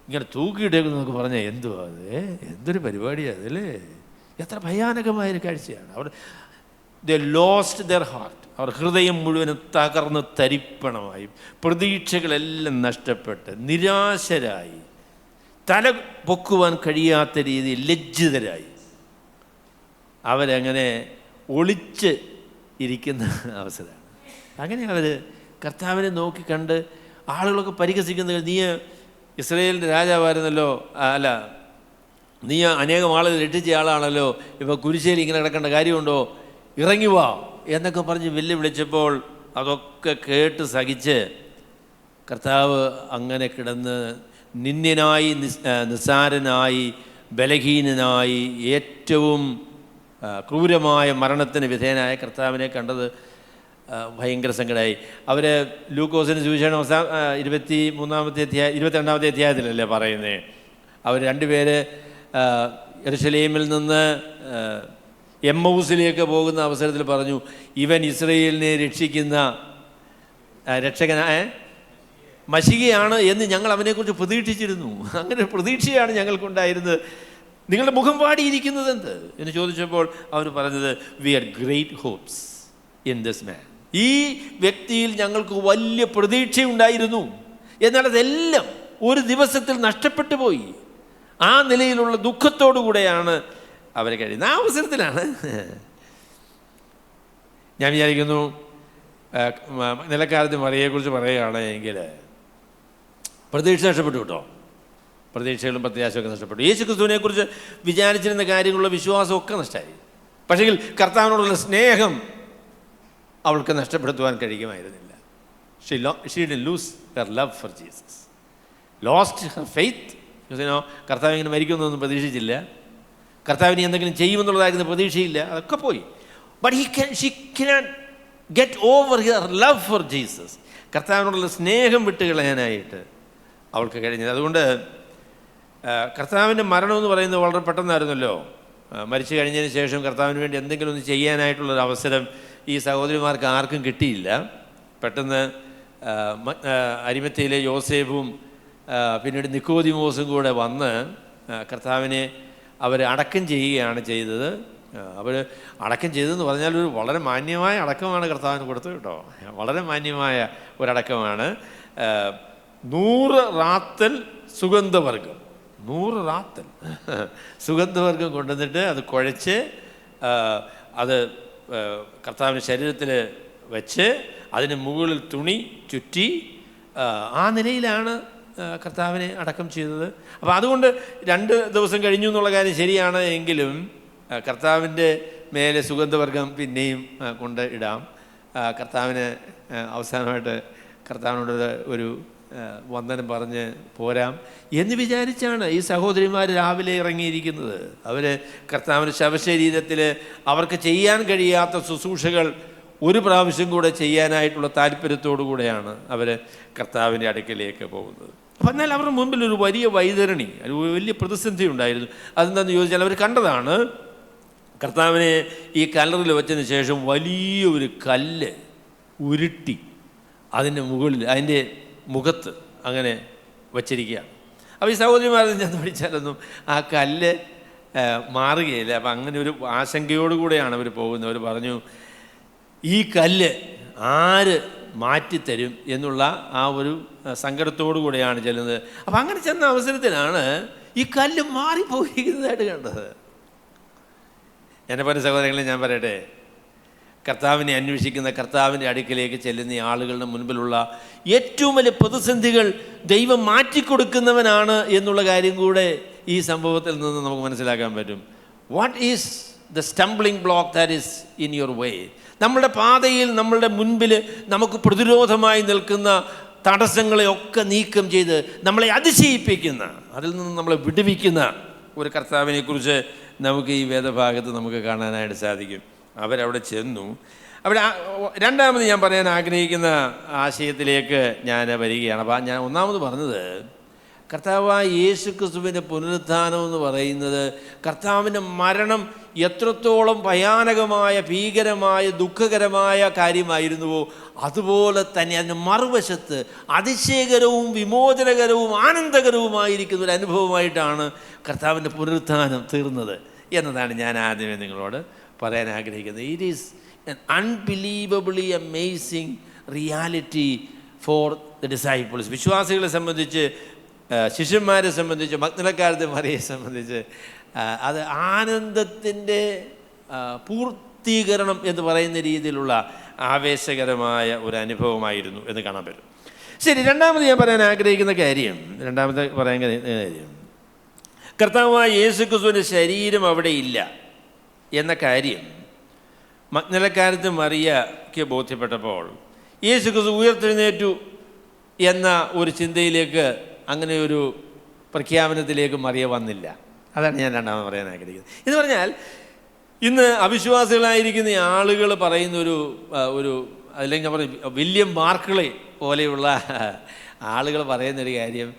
ഇങ്ങനെ തൂക്കിയിട്ടേക്കെന്ന് നമുക്ക് പറഞ്ഞാൽ എന്തുവാ അത്? എന്തൊരു പരിപാടിയാണ് അതല്ലേ? എത്ര ഭയാനകമായൊരു കാഴ്ചയാണ്. അവർ ദേ ലോസ്റ്റ് ദെയർ ഹാർട്ട്. അവർ ഹൃദയം മുഴുവനും തകർന്ന് തരിപ്പണമായി, പ്രതീക്ഷകളെല്ലാം നഷ്ടപ്പെട്ട് നിരാശരായി, തല പൊക്കുവാൻ കഴിയാത്ത രീതിയിൽ ലജ്ജിതരായി അവരങ്ങനെ ഒളിച്ച് ഇരിക്കുന്ന അവസരമാണ്. അങ്ങനെ അവർ കർത്താവിനെ നോക്കി കണ്ട് ആളുകളൊക്കെ പരിഹസിക്കുന്നത്, നീ ഇസ്രായേലിൻ്റെ രാജാവായിരുന്നല്ലോ, അല്ല നീ അനേകം ആളുകൾ രക്ഷിച്ച ആളാണല്ലോ, ഇപ്പോൾ കുരിശേൽ ഇങ്ങനെ കിടക്കേണ്ട കാര്യമുണ്ടോ, ഇറങ്ങി വാ എന്നൊക്കെ പറഞ്ഞ് വെല്ലുവിളിച്ചപ്പോൾ അതൊക്കെ കേട്ട് സഹിച്ച് കർത്താവ് അങ്ങനെ കിടന്ന് നിന്ദ്യനായി, നിസ്സാരനായി, ബലഹീനനായി, ഏറ്റവും ക്രൂരമായ മരണത്തിന് വിധേയനായ കർത്താവിനെ കണ്ടത് ഭയങ്കര സങ്കടമായി. അവർ ലൂക്കോസിന് സുവിശേഷം 22-ാമത്തെ അധ്യായത്തിലല്ലേ പറയുന്നത്. അവർ രണ്ടുപേര് യെരുശലേമിൽ നിന്ന് എമ്മൗസിലേക്ക് പോകുന്ന അവസരത്തിൽ പറഞ്ഞു, ഇവൻ ഇസ്രായേലിനെ രക്ഷിക്കുന്ന രക്ഷകനായ മശിഹയാണ് എന്ന് ഞങ്ങൾ അവനെക്കുറിച്ച് പ്രതീക്ഷിച്ചിരുന്നു. അങ്ങനെ പ്രതീക്ഷയാണ് ഞങ്ങൾക്കുണ്ടായിരുന്നത്. നിങ്ങളുടെ മുഖം പാടിയിരിക്കുന്നത് എന്ത് എന്ന് ചോദിച്ചപ്പോൾ അവർ പറഞ്ഞത്, we are great hopes in this man. ഈ വ്യക്തിയിൽ ഞങ്ങൾക്ക് വലിയ പ്രതീക്ഷയുണ്ടായിരുന്നു, എന്നാൽ അതെല്ലാം ഒരു ദിവസത്തിൽ നഷ്ടപ്പെട്ടു പോയി. ആ നിലയിലുള്ള ദുഃഖത്തോടു കൂടെയാണ് അവർ കഴിയുന്നത്. ആ അവസരത്തിലാണ് ഞാൻ വിചാരിക്കുന്നു നിലക്കാലത്ത് മറിയെക്കുറിച്ച് പറയുകയാണെങ്കിൽ പ്രതീക്ഷ നഷ്ടപ്പെട്ടു കേട്ടോ. പ്രതീക്ഷകളും പ്രത്യാശയൊക്കെ നഷ്ടപ്പെട്ടു. യേശു ക്രിസ്തുവിനെക്കുറിച്ച് വിചാരിച്ചിരുന്ന കാര്യങ്ങളുള്ള വിശ്വാസമൊക്കെ നഷ്ടമായി. പക്ഷെങ്കിൽ കർത്താവിനോടുള്ള സ്നേഹം അവൾക്ക് നഷ്ടപ്പെടുത്തുവാൻ കഴിയുമായിരുന്നില്ല. She didn't lose her love for Jesus, lost her faith. കർത്താവ് ഇങ്ങനെ മരിക്കുമെന്നൊന്നും പ്രതീക്ഷിച്ചില്ല, കർത്താവിന് എന്തെങ്കിലും ചെയ്യുമെന്നുള്ളതായിരുന്നു പ്രതീക്ഷയില്ല, അതൊക്കെ പോയി. But she can get over her love for Jesus. കർത്താവിനോടുള്ള സ്നേഹം വിട്ടുകളയാനായിട്ട് അവൾക്ക് കഴിഞ്ഞത്. അതുകൊണ്ട് കർത്താവിൻ്റെ മരണം എന്ന് പറയുന്നത് വളരെ പെട്ടെന്നായിരുന്നല്ലോ. മരിച്ചു കഴിഞ്ഞതിന് ശേഷം കർത്താവിന് വേണ്ടി എന്തെങ്കിലും ഒന്ന് ചെയ്യാനായിട്ടുള്ളൊരു അവസരം ഈ സഹോദരിമാർക്ക് ആർക്കും കിട്ടിയില്ല. പെട്ടെന്ന് അരിമത്തയിലെ യോസേഫും പിന്നീട് നിക്കോദിമോസും കൂടെ വന്ന് കർത്താവിനെ അവർ അടക്കം ചെയ്യുകയാണ് ചെയ്തത്. അവർ അടക്കം ചെയ്തതെന്ന് പറഞ്ഞാൽ ഒരു വളരെ മാന്യമായ അടക്കമാണ് കർത്താവിന് കൊടുത്തത് കേട്ടോ. വളരെ മാന്യമായ ഒരടക്കമാണ്. 100 റാത്തൽ സുഗന്ധവർഗം, 100 റാത്തൽ സുഗന്ധവർഗം കൊണ്ടുവന്നിട്ട് അത് കുഴച്ച് അത് കർത്താവിൻ്റെ ശരീരത്തിൽ വെച്ച് അതിന് മുകളിൽ തുണി ചുറ്റി ആ നിലയിലാണ് കർത്താവിനെ അടക്കം ചെയ്തത്. അപ്പോൾ അതുകൊണ്ട് 2 ദിവസം കഴിഞ്ഞു എന്നുള്ള കാര്യം ശരിയാണ്. എങ്കിലും കർത്താവിൻ്റെ മേലെ സുഗന്ധവർഗം പിന്നെയും കൊണ്ട് ഇടാം. കർത്താവിന് അവസാനമായിട്ട് കർത്താവിനോട് ഒരു വന്ദനം പറഞ്ഞ് പോരാം എന്ന് വിചാരിച്ചാണ് ഈ സഹോദരിമാർ രാവിലെ ഇറങ്ങിയിരിക്കുന്നത്. അവർ കർത്താവിൻ്റെ ശവശരീരത്തിൽ അവർക്ക് ചെയ്യാൻ കഴിയാത്ത ശുശ്രൂഷകൾ ഒരു പ്രാവശ്യം കൂടെ ചെയ്യാനായിട്ടുള്ള താല്പര്യത്തോടു കൂടെയാണ് അവർ കർത്താവിൻ്റെ അടുക്കലേക്ക് പോകുന്നത്. അപ്പം എന്നാൽ അവരുടെ മുമ്പിൽ ഒരു വലിയ വൈതരണി, ഒരു വലിയ പ്രതിസന്ധി ഉണ്ടായിരുന്നു. അതെന്താണെന്ന് ചോദിച്ചാൽ അവർ കണ്ടതാണ് കർത്താവിനെ ഈ കല്ലറിൽ വെച്ചതിന് ശേഷം വലിയൊരു കല്ല് ഉരുട്ടി അതിൻ്റെ മുകളിൽ അതിൻ്റെ മുഖത്ത് അങ്ങനെ വച്ചിരിക്കുകയാണ്. അപ്പോൾ ഈ സഹോദരിമാരെ ചെന്ന് പിടിച്ചാലൊന്നും ആ കല്ല് മാറുകയില്ല. അപ്പം അങ്ങനെ ഒരു ആശങ്കയോടുകൂടെയാണ് അവർ പോകുന്നത്. അവർ പറഞ്ഞു, ഈ കല്ല് ആര് മാറ്റിത്തരും എന്നുള്ള ആ ഒരു സങ്കടത്തോടു കൂടെയാണ് ചെല്ലുന്നത്. അപ്പം അങ്ങനെ ചെന്ന അവസരത്തിലാണ് ഈ കല്ല് മാറിപ്പോയിരിക്കുന്നതായിട്ട് കണ്ടത്. എൻ്റെ പല സഹോദരങ്ങളെ ഞാൻ പറയട്ടെ, കർത്താവിനെ അന്വേഷിക്കുന്ന കർത്താവിൻ്റെ അടുക്കിലേക്ക് ചെല്ലുന്ന ആളുകളുടെ മുൻപിലുള്ള ഏറ്റവും വലിയ പ്രതിസന്ധികൾ ദൈവം മാറ്റിക്കൊടുക്കുന്നവനാണ് എന്നുള്ള കാര്യം കൂടെ ഈ സംഭവത്തിൽ നിന്ന് നമുക്ക് മനസ്സിലാക്കാൻ പറ്റും. What is the stumbling block that is in your way? നമ്മളുടെ പാതയിൽ നമ്മളുടെ മുൻപിൽ നമുക്ക് പ്രതിരോധമായി നിൽക്കുന്ന തടസ്സങ്ങളെയൊക്കെ നീക്കം ചെയ്ത് നമ്മളെ അതിശയിപ്പിക്കുന്ന, അതിൽ നിന്ന് നമ്മളെ വിടുവിക്കുന്ന ഒരു കർത്താവിനെക്കുറിച്ച് നമുക്ക് ഈ വേദഭാഗത്ത് നമുക്ക് കാണാനായിട്ട് സാധിക്കും. അവരവിടെ ചെന്നു. അവിടെ രണ്ടാമത് ഞാൻ പറയാൻ ആഗ്രഹിക്കുന്ന ആശയത്തിലേക്ക് ഞാൻ വരികയാണ്. അപ്പോൾ ഞാൻ ഒന്നാമത് പറഞ്ഞത്, കർത്താവായ യേശു ക്രിസ്തുവിൻ്റെ പുനരുത്ഥാനം എന്ന് പറയുന്നത് കർത്താവിൻ്റെ മരണം എത്രത്തോളം ഭയാനകമായ, ഭീകരമായ, ദുഃഖകരമായ കാര്യമായിരുന്നുവോ അതുപോലെ തന്നെ അതിന് മറുവശത്ത് അതിശയകരവും വിമോചനകരവും ആനന്ദകരവുമായിരിക്കുന്ന ഒരു അനുഭവമായിട്ടാണ് കർത്താവിൻ്റെ പുനരുത്ഥാനം തീർന്നത് എന്നതാണ് ഞാൻ ആദ്യമേ നിങ്ങളോട് പറയാൻ ആഗ്രഹിക്കുന്നത്. It is N unbelievably amazing reality for the disciples. വിശ്വാസികളെ സംബന്ധിച്ച്, ശിഷ്യന്മാരെ സംബന്ധിച്ച്, മഗ്ദലക്കാരത്തെ മറിയെ സംബന്ധിച്ച് അത് ആനന്ദത്തിൻ്റെ പൂർത്തീകരണം എന്ന് പറയുന്ന രീതിയിലുള്ള ആവേശകരമായ ഒരു അനുഭവമായിരുന്നു എന്ന് കാണാൻ പറ്റും. ശരി, രണ്ടാമത് ഞാൻ പറയാൻ ആഗ്രഹിക്കുന്ന കാര്യം, കർത്താവായ യേശു ക്രിസ്തുവിൻ്റെ ശരീരം അവിടെ ഇല്ല എന്ന കാര്യം മഗ്ദലക്കാരത്തെ മറിയയ്ക്ക് ബോധ്യപ്പെട്ടപ്പോൾ യേശു ക്രിസ്തു ഉയർത്തെഴുന്നേറ്റു എന്ന ഒരു ചിന്തയിലേക്ക്, അങ്ങനെ ഒരു പ്രഖ്യാപനത്തിലേക്ക് മറിയ വന്നില്ല. അതാണ് ഞാൻ രണ്ടാമത് പറയാൻ ആഗ്രഹിക്കുന്നത്. എന്ന് പറഞ്ഞാൽ ഇന്ന് അവിശ്വാസികളായിരിക്കുന്ന ആളുകൾ പറയുന്ന ഒരു അല്ലെങ്കിൽ ഞാൻ പറയും വില്യം ബാർക്ലേ പോലെയുള്ള ആളുകൾ പറയുന്നൊരു കാര്യം,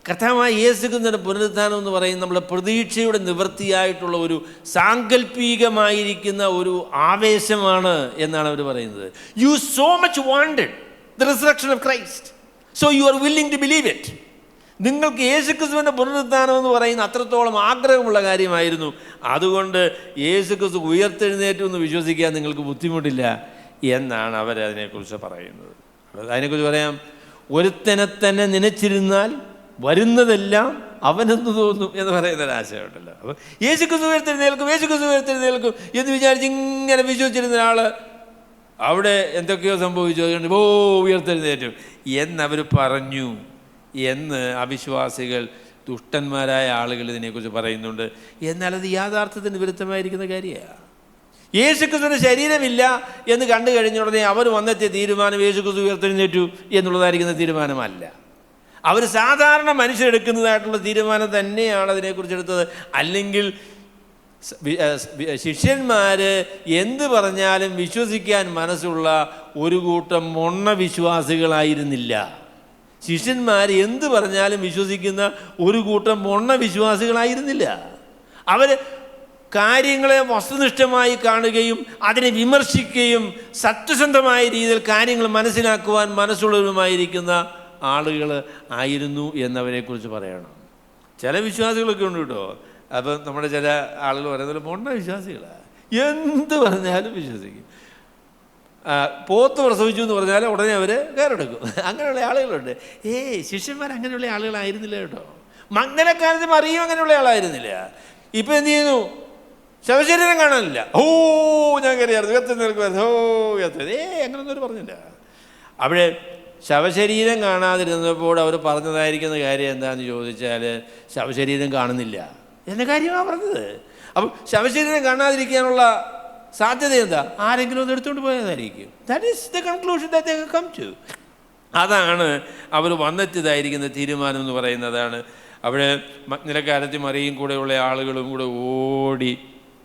കർത്താവായ യേശു ക്രിസ്തുവിൻ്റെ പുനരുത്ഥാനം എന്ന് പറയുന്നത് നമ്മുടെ പ്രതീക്ഷയുടെ നിവൃത്തിയായിട്ടുള്ള ഒരു സാങ്കല്പികമായിരിക്കുന്ന ഒരു ആവേശമാണ് എന്നാണ് അവർ പറയുന്നത്. You so much wanted the resurrection of Christ, so you are willing to believe it. നിങ്ങൾക്ക് യേശു ക്രിസ്തുവിൻ്റെ പുനരുത്ഥാനം എന്ന് പറയുന്ന അത്രത്തോളം ആഗ്രഹമുള്ള കാര്യമായിരുന്നു, അതുകൊണ്ട് യേശു ക്രിസ്തു ഉയർത്തെഴുന്നേറ്റു എന്ന് വിശ്വസിക്കാൻ നിങ്ങൾക്ക് ബുദ്ധിമുട്ടില്ല എന്നാണ് അവരതിനെക്കുറിച്ച് പറയുന്നത്. അതിനെക്കുറിച്ച് പറയാം, ഒരുത്തനെ തന്നെ നനച്ചിരുന്നാൽ വരുന്നതെല്ലാം അവനെന്ന് തോന്നും എന്ന് പറയുന്നൊരാശയമുണ്ടല്ലോ. അപ്പോൾ യേശു ക്രിസ്തു ഉയർത്തെഴുന്നേൽക്കും, യേശു ക്രിസ്തു ഉയർത്തെഴുന്നേൽക്കും എന്ന് വിചാരിച്ച് ഇങ്ങനെ വിശ്വസിച്ചിരുന്ന ഒരാൾ അവിടെ എന്തൊക്കെയോ സംഭവിച്ചു, അതുകൊണ്ട് ഉയർത്തെഴുന്നേറ്റും എന്നവർ പറഞ്ഞു എന്ന് അവിശ്വാസികൾ, ദുഷ്ടന്മാരായ ആളുകൾ ഇതിനെക്കുറിച്ച് പറയുന്നുണ്ട്. എന്നാൽ അത് യാഥാർത്ഥ്യത്തിന് വിരുദ്ധമായിരിക്കുന്ന കാര്യമാണ്. യേശു ക്രിസ്തുവിൻ്റെ ശരീരമില്ല എന്ന് കണ്ടു കഴിഞ്ഞ ഉടനെ അവർ വന്നെത്തിയ തീരുമാനം യേശു ക്രിസ്തു ഉയർത്തെഴുന്നേറ്റു എന്നുള്ളതായിരിക്കുന്ന തീരുമാനമല്ല. അവർ സാധാരണ മനുഷ്യരെടുക്കുന്നതായിട്ടുള്ള തീരുമാനം തന്നെയാണ് അതിനെക്കുറിച്ച് എടുത്തത്. അല്ലെങ്കിൽ ശിഷ്യന്മാർ എന്ത് പറഞ്ഞാലും വിശ്വസിക്കാൻ മനസ്സുള്ള ഒരു കൂട്ടം മൊണ്ണ വിശ്വാസികളായിരുന്നില്ല. ശിഷ്യന്മാർ എന്ത് പറഞ്ഞാലും വിശ്വസിക്കുന്ന ഒരു കൂട്ടം മൊണ്ണ വിശ്വാസികളായിരുന്നില്ല. അവർ കാര്യങ്ങളെ വസ്തുനിഷ്ഠമായി കാണുകയും അതിനെ വിമർശിക്കുകയും സത്യസന്ധമായ രീതിയിൽ കാര്യങ്ങൾ മനസ്സിലാക്കുവാൻ മനസ്സുള്ളവരുമായിരിക്കുന്ന ആളുകൾ ആയിരുന്നു എന്നവരെക്കുറിച്ച് പറയണം. ചില വിശ്വാസികളൊക്കെ ഉണ്ട് കേട്ടോ. അപ്പം നമ്മുടെ ചില ആളുകൾ പറയുന്നത് പൊണ്ണ വിശ്വാസികളാണ്, എന്ത് പറഞ്ഞാലും വിശ്വസിക്കും. പോത്ത് പ്രസവിച്ചു എന്ന് പറഞ്ഞാൽ ഉടനെ അവർ കയറെടുക്കും. അങ്ങനെയുള്ള ആളുകളുണ്ട്. ശിഷ്യന്മാർ അങ്ങനെയുള്ള ആളുകളായിരുന്നില്ല കേട്ടോ. മഗ്ദലക്കാരത്തി മറിയും അങ്ങനെയുള്ള ആളായിരുന്നില്ല. ഇപ്പം എന്ത് ചെയ്യുന്നു? ശവശരീരം കാണാനില്ല. ഞാൻ കയറിയായിരുന്നു കത്തുന്ന അങ്ങനൊന്നും അവർ പറഞ്ഞില്ല. അവിടെ ശവശരീരം കാണാതിരുന്നപ്പോൾ അവർ പറഞ്ഞതായിരിക്കുന്ന കാര്യം എന്താണെന്ന് ചോദിച്ചാൽ ശവശരീരം കാണുന്നില്ല എന്ന കാര്യമാണ് പറഞ്ഞത്. അപ്പം ശവശരീരം കാണാതിരിക്കാനുള്ള സാധ്യത എന്താ? ആരെങ്കിലും ഒന്ന് എടുത്തുകൊണ്ട് പോയതായിരിക്കും. That is the conclusion that they come to. അതാണ് അവർ വന്നെത്തിയതായിരിക്കുന്ന തീരുമാനം എന്ന് പറയുന്നതാണ്. അവിടെ മഗ്ദലക്കാരത്തി മറിയും കൂടെയുള്ള ആളുകളും കൂടെ ഓടി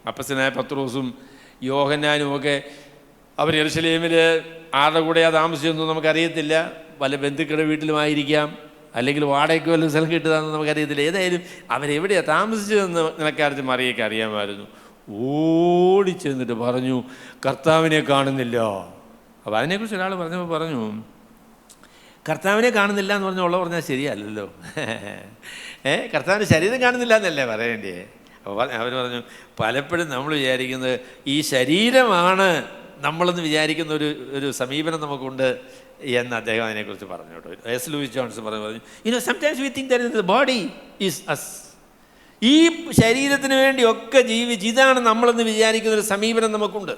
അപ്പസ്തലനായ പത്രോസും യോഹന്നാനും ഒക്കെ അവർ യെരുശലേമിൽ ആരുടെ കൂടെയാണ് താമസിച്ചതെന്നും നമുക്കറിയത്തില്ല. പല ബന്ധുക്കളുടെ വീട്ടിലുമായിരിക്കാം, അല്ലെങ്കിൽ വാടകയ്ക്ക് വല്ല സ്ഥലം കിട്ടുകയെന്ന് നമുക്കറിയത്തില്ല. ഏതായാലും അവരെവിടെയാണ് താമസിച്ചതെന്ന് മഗ്ദലക്കാരത്തി മറിയൊക്കെ അറിയാമായിരുന്നു. ഓടിച്ചെന്നിട്ട് പറഞ്ഞു, കർത്താവിനെ കാണുന്നില്ല. അപ്പോൾ അതിനെക്കുറിച്ച് ഒരാൾ പറഞ്ഞപ്പോൾ പറഞ്ഞു, കർത്താവിനെ കാണുന്നില്ല എന്ന് പറഞ്ഞാൽ ശരിയല്ലല്ലോ. കർത്താവിൻ്റെ ശരീരം കാണുന്നില്ല എന്നല്ലേ പറയേണ്ടേ? അപ്പോൾ അവർ പറഞ്ഞു, പലപ്പോഴും നമ്മൾ വിചാരിക്കുന്നത് ഈ ശരീരമാണ് നമ്മളെന്ന് വിചാരിക്കുന്ന ഒരു സമീപനം നമുക്കുണ്ട് എന്ന് അദ്ദേഹം അതിനെക്കുറിച്ച് പറഞ്ഞു കേട്ടോ. എസ് ലൂയിസ് ജോൺസൺ പറഞ്ഞു, sometimes we think that the body is us. ഈ ശരീരത്തിന് വേണ്ടിയൊക്കെ ജീവിച്ച് ഇതാണ് നമ്മളെന്ന് വിചാരിക്കുന്ന ഒരു സമീപനം നമുക്കുണ്ട്.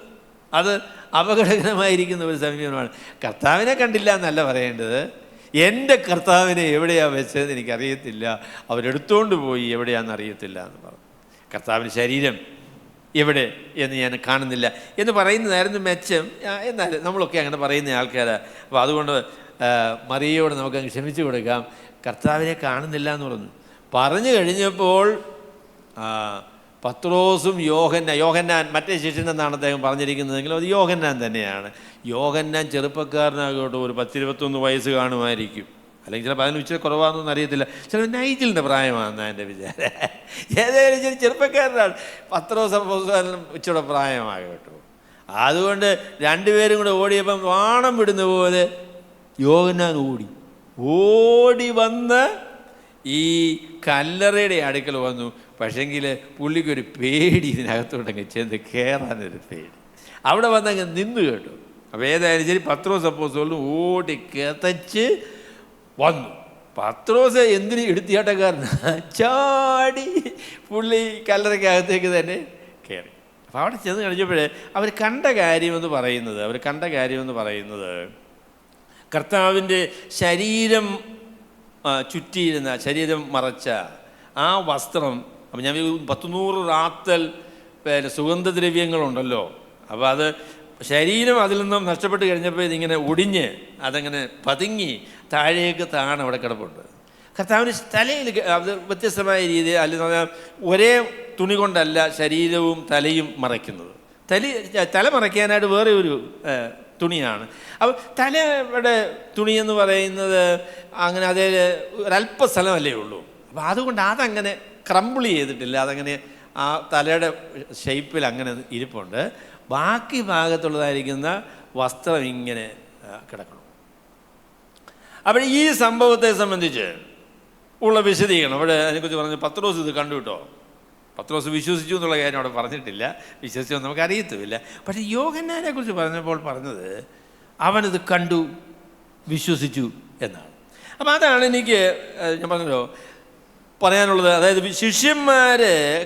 അത് അപകടകരമായിരിക്കുന്ന ഒരു സമീപനമാണ്. കർത്താവിനെ കണ്ടില്ല എന്നല്ല പറയേണ്ടത്, എൻ്റെ കർത്താവിനെ എവിടെയാണ് വെച്ചതെന്ന് എനിക്കറിയത്തില്ല, അവരെടുത്തുകൊണ്ട് പോയി എവിടെയാണെന്ന് അറിയത്തില്ല എന്ന് പറഞ്ഞു. കർത്താവിൻ്റെ ശരീരം എവിടെ എന്ന് ഞാൻ കാണുന്നില്ല എന്ന് പറയുന്നതായിരുന്നു മെച്ചം. എന്നാലും നമ്മളൊക്കെ അങ്ങനെ പറയുന്ന ആൾക്കാരാണ്. അപ്പോൾ അതുകൊണ്ട് മറിയയോട് നമുക്കങ്ങ് ക്ഷമിച്ചു കൊടുക്കാം. കർത്താവിനെ കാണുന്നില്ല എന്ന് പറഞ്ഞു കഴിഞ്ഞപ്പോൾ പത്രോസും യോഹന്നാൻ മറ്റേ ശിഷ്യനെന്നാണ് അദ്ദേഹം പറഞ്ഞിരിക്കുന്നതെങ്കിലും അത് യോഹന്നാൻ തന്നെയാണ്. യോഹന്നാൻ ചെറുപ്പക്കാരനാകട്ടെ, ഒരു 10-21 വയസ്സ് കാണുമായിരിക്കും, അല്ലെങ്കിൽ ചിലപ്പോൾ അതിന് ഇച്ചിരി കുറവാണെന്നൊന്നും അറിയത്തില്ല. ചിലപ്പോൾ നൈജിലിൻ്റെ പ്രായമാണെന്നാണ് എൻ്റെ വിചാരം. ഏതായാലും ശരി ചെറുപ്പക്കാരനാണ്. പത്രോസ് അപ്പോസ്തലനും ഇച്ചിരി പ്രായമാകും കേട്ടോ. അതുകൊണ്ട് രണ്ടുപേരും കൂടെ ഓടിയപ്പം വാണം വിടുന്ന പോലെ യോഹന്നാൻ ഓടി വന്ന് ഈ കല്ലറയുടെ അടുക്കൽ വന്നു. പക്ഷെങ്കിൽ പുള്ളിക്കൊരു പേടി, ഇതിനകത്തോട്ടങ്ങ് ചെന്ന് കയറാനൊരു പേടി. അവിടെ വന്നങ്ങ് നിന്ന് കേട്ടോ. അപ്പോൾ ഏതായാലും ശരി പത്രോസ് അപ്പോസ്തലനും ഓടി കിതച്ച് വന്നു. പത്രോസ് എന്തിന് എടുത്തിയാട്ടക്കാരൻ ചാടി പുള്ളി കല്ലറയ്ക്കകത്തേക്ക് തന്നെ കയറി. അപ്പോൾ അവിടെ ചെന്ന് കഴിഞ്ഞപ്പോഴേ അവർ കണ്ട കാര്യമെന്ന് പറയുന്നത് കർത്താവിൻ്റെ ശരീരം ചുറ്റിയിരുന്ന, ശരീരം മറച്ച ആ വസ്ത്രം. അപ്പം ഞാൻ 100 റാത്തൽ സുഗന്ധദ്രവ്യങ്ങളുണ്ടല്ലോ. അപ്പോൾ അത് ശരീരം അതിൽ നിന്നും നഷ്ടപ്പെട്ട് കഴിഞ്ഞപ്പോൾ ഇതിങ്ങനെ ഒടിഞ്ഞ് അതങ്ങനെ പതുങ്ങി താഴേക്ക് അവിടെ കിടപ്പുണ്ട്. കർത്താവിൻ്റെ തലയിൽ അത് വ്യത്യസ്തമായ രീതിയിൽ, അല്ലെങ്കിൽ ഒരേ തുണി കൊണ്ടല്ല ശരീരവും തലയും മറയ്ക്കുന്നത്. തല മറയ്ക്കാനായിട്ട് വേറെ ഒരു തുണിയാണ്. അപ്പോൾ തലയുടെ തുണി എന്ന് പറയുന്നത് അങ്ങനെ അതേ ഒരല്പ സ്ഥലമല്ലേ ഉള്ളൂ. അപ്പോൾ അതുകൊണ്ട് അതങ്ങനെ ക്രംബിൾ ചെയ്തിട്ടില്ല, അതങ്ങനെ ആ തലയുടെ ഷേപ്പിൽ അങ്ങനെ ഇരിപ്പുണ്ട്. ബാക്കി ഭാഗത്തുള്ളതായിരിക്കുന്ന വസ്ത്രം ഇങ്ങനെ കിടക്കണം. അപ്പോൾ ഈ സംഭവത്തെ സംബന്ധിച്ച് ഉള്ള വിശദീകരണം അവിടെ അതിനെക്കുറിച്ച് പറഞ്ഞു. പത്രോസ് ഇത് കണ്ടു കേട്ടോ. പത്രോസ് വിശ്വസിച്ചു എന്നുള്ള കാര്യം അവിടെ പറഞ്ഞിട്ടില്ല, വിശ്വസിച്ചോ നമുക്കറിയത്തുമില്ല. പക്ഷേ യോഹന്നാനെ കുറിച്ച് പറഞ്ഞപ്പോൾ പറഞ്ഞത് അവനത് കണ്ടു, വിശ്വസിച്ചു എന്നാണ്. അപ്പം അതാണ് എനിക്ക് ഞാൻ പറഞ്ഞല്ലോ പറയാനുള്ളത്. അതായത് ശിഷ്യന്മാർ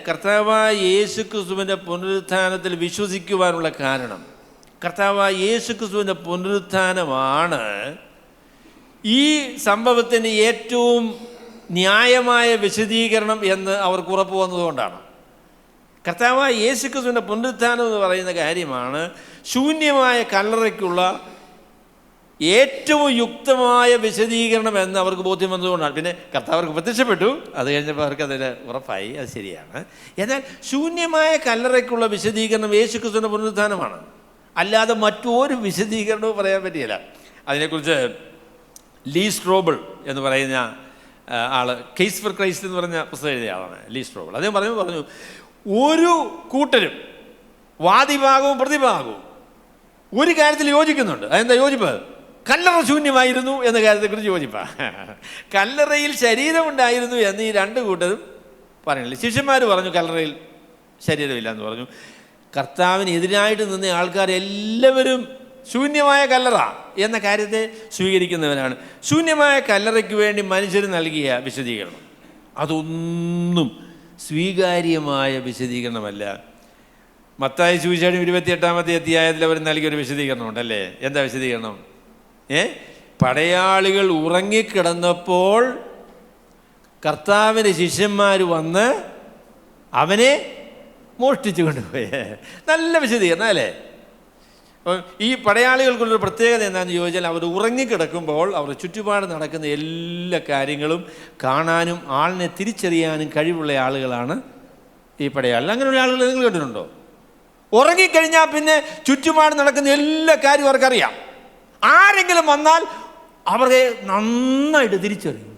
കർത്താവായ യേശുക്രിസ്തുവിൻ്റെ പുനരുത്ഥാനത്തിൽ വിശ്വസിക്കുവാനുള്ള കാരണം, കർത്താവായ യേശുക്രിസ്തുവിൻ്റെ പുനരുത്ഥാനമാണ് ഈ സംഭവത്തിൻ്റെ ഏറ്റവും ന്യായമായ വിശദീകരണം എന്ന് അവർക്ക് ഉറപ്പ് വന്നതുകൊണ്ടാണ്. കർത്താവായ യേശുക്രിസ്തുവിൻ്റെ പുനരുത്ഥാനം എന്ന് പറയുന്ന കാര്യമാണ് ശൂന്യമായ കല്ലറയ്ക്കുള്ള ഏറ്റവും യുക്തമായ വിശദീകരണം എന്ന് അവർക്ക് ബോധ്യം വന്നതുകൊണ്ടാണ്. പിന്നെ കർത്താവർക്ക് പ്രത്യക്ഷപ്പെട്ടു, അത് കഴിഞ്ഞപ്പോൾ അവർക്ക് അതിൽ ഉറപ്പായി, അത് ശരിയാണ്. എന്നാൽ ശൂന്യമായ കല്ലറയ്ക്കുള്ള വിശദീകരണം യേശുക്രിസ്തുവിൻ്റെ പുനരുത്ഥാനമാണ്, അല്ലാതെ മറ്റൊരു വിശദീകരണവും പറയാൻ പറ്റിയില്ല. അതിനെക്കുറിച്ച് ലീ സ്ട്രോബിൾ എന്ന് പറയുന്ന ആൾ, കേസ് ഫോർ ക്രൈസ്റ്റ് എന്ന് പറഞ്ഞ പുസ്തകം എഴുതിയ ആളാണ് ലീ സ്ട്രോബിൾ. അദ്ദേഹം പറഞ്ഞു ഒരു കൂട്ടരും വാദിഭാഗവും പ്രതിഭാഗവും ഒരു കാര്യത്തിൽ യോജിക്കുന്നുണ്ട്. അതെന്താ യോജിപ്പ്? കല്ലറ ശൂന്യമായിരുന്നു എന്ന കാര്യത്തെക്കുറിച്ച് യോജിപ്പാ. കല്ലറയിൽ ശരീരമുണ്ടായിരുന്നു എന്ന് ഈ രണ്ട് കൂട്ടരും പറയുന്നില്ല. ശിഷ്യന്മാർ പറഞ്ഞു കല്ലറയിൽ ശരീരമില്ല എന്ന് പറഞ്ഞു. കർത്താവിന് എതിരായിട്ട് നിന്ന ആൾക്കാർ എല്ലാവരും ശൂന്യമായ കല്ലറ എന്ന കാര്യത്തെ സ്വീകരിക്കുന്നവരാണ്. ശൂന്യമായ കല്ലറയ്ക്ക് വേണ്ടി മനുഷ്യർ നൽകിയ വിശദീകരണം അതൊന്നും സ്വീകാര്യമായ വിശദീകരണമല്ല. മത്തായി സുവിശേഷം 28-ാമത്തെ അധ്യായത്തിൽ അവർ നൽകിയൊരു വിശദീകരണമുണ്ടല്ലേ? എന്താ വിശദീകരണം? പടയാളികൾ ഉറങ്ങിക്കിടന്നപ്പോൾ കർത്താവിൻ്റെ ശിഷ്യന്മാർ വന്ന് അവനെ മോഷ്ടിച്ചു കൊണ്ടുപോയേ. നല്ല വിശദീകരണം അല്ലേ? ഈ പടയാളികൾക്കുള്ളൊരു പ്രത്യേകത എന്താണെന്ന് ചോദിച്ചാൽ, അവർ ഉറങ്ങിക്കിടക്കുമ്പോൾ അവർ ചുറ്റുപാട് നടക്കുന്ന എല്ലാ കാര്യങ്ങളും കാണാനും ആളിനെ തിരിച്ചറിയാനും കഴിവുള്ള ആളുകളാണ് ഈ പടയാളികൾ. അങ്ങനെയുള്ള ആളുകൾ നിങ്ങൾ കണ്ടിട്ടുണ്ടോ? ഉറങ്ങിക്കഴിഞ്ഞാൽ പിന്നെ ചുറ്റുപാട് നടക്കുന്ന എല്ലാ കാര്യവും അവർക്കറിയാം. ആരെങ്കിലും വന്നാൽ അവരെ നന്നായിട്ട് തിരിച്ചറിയും.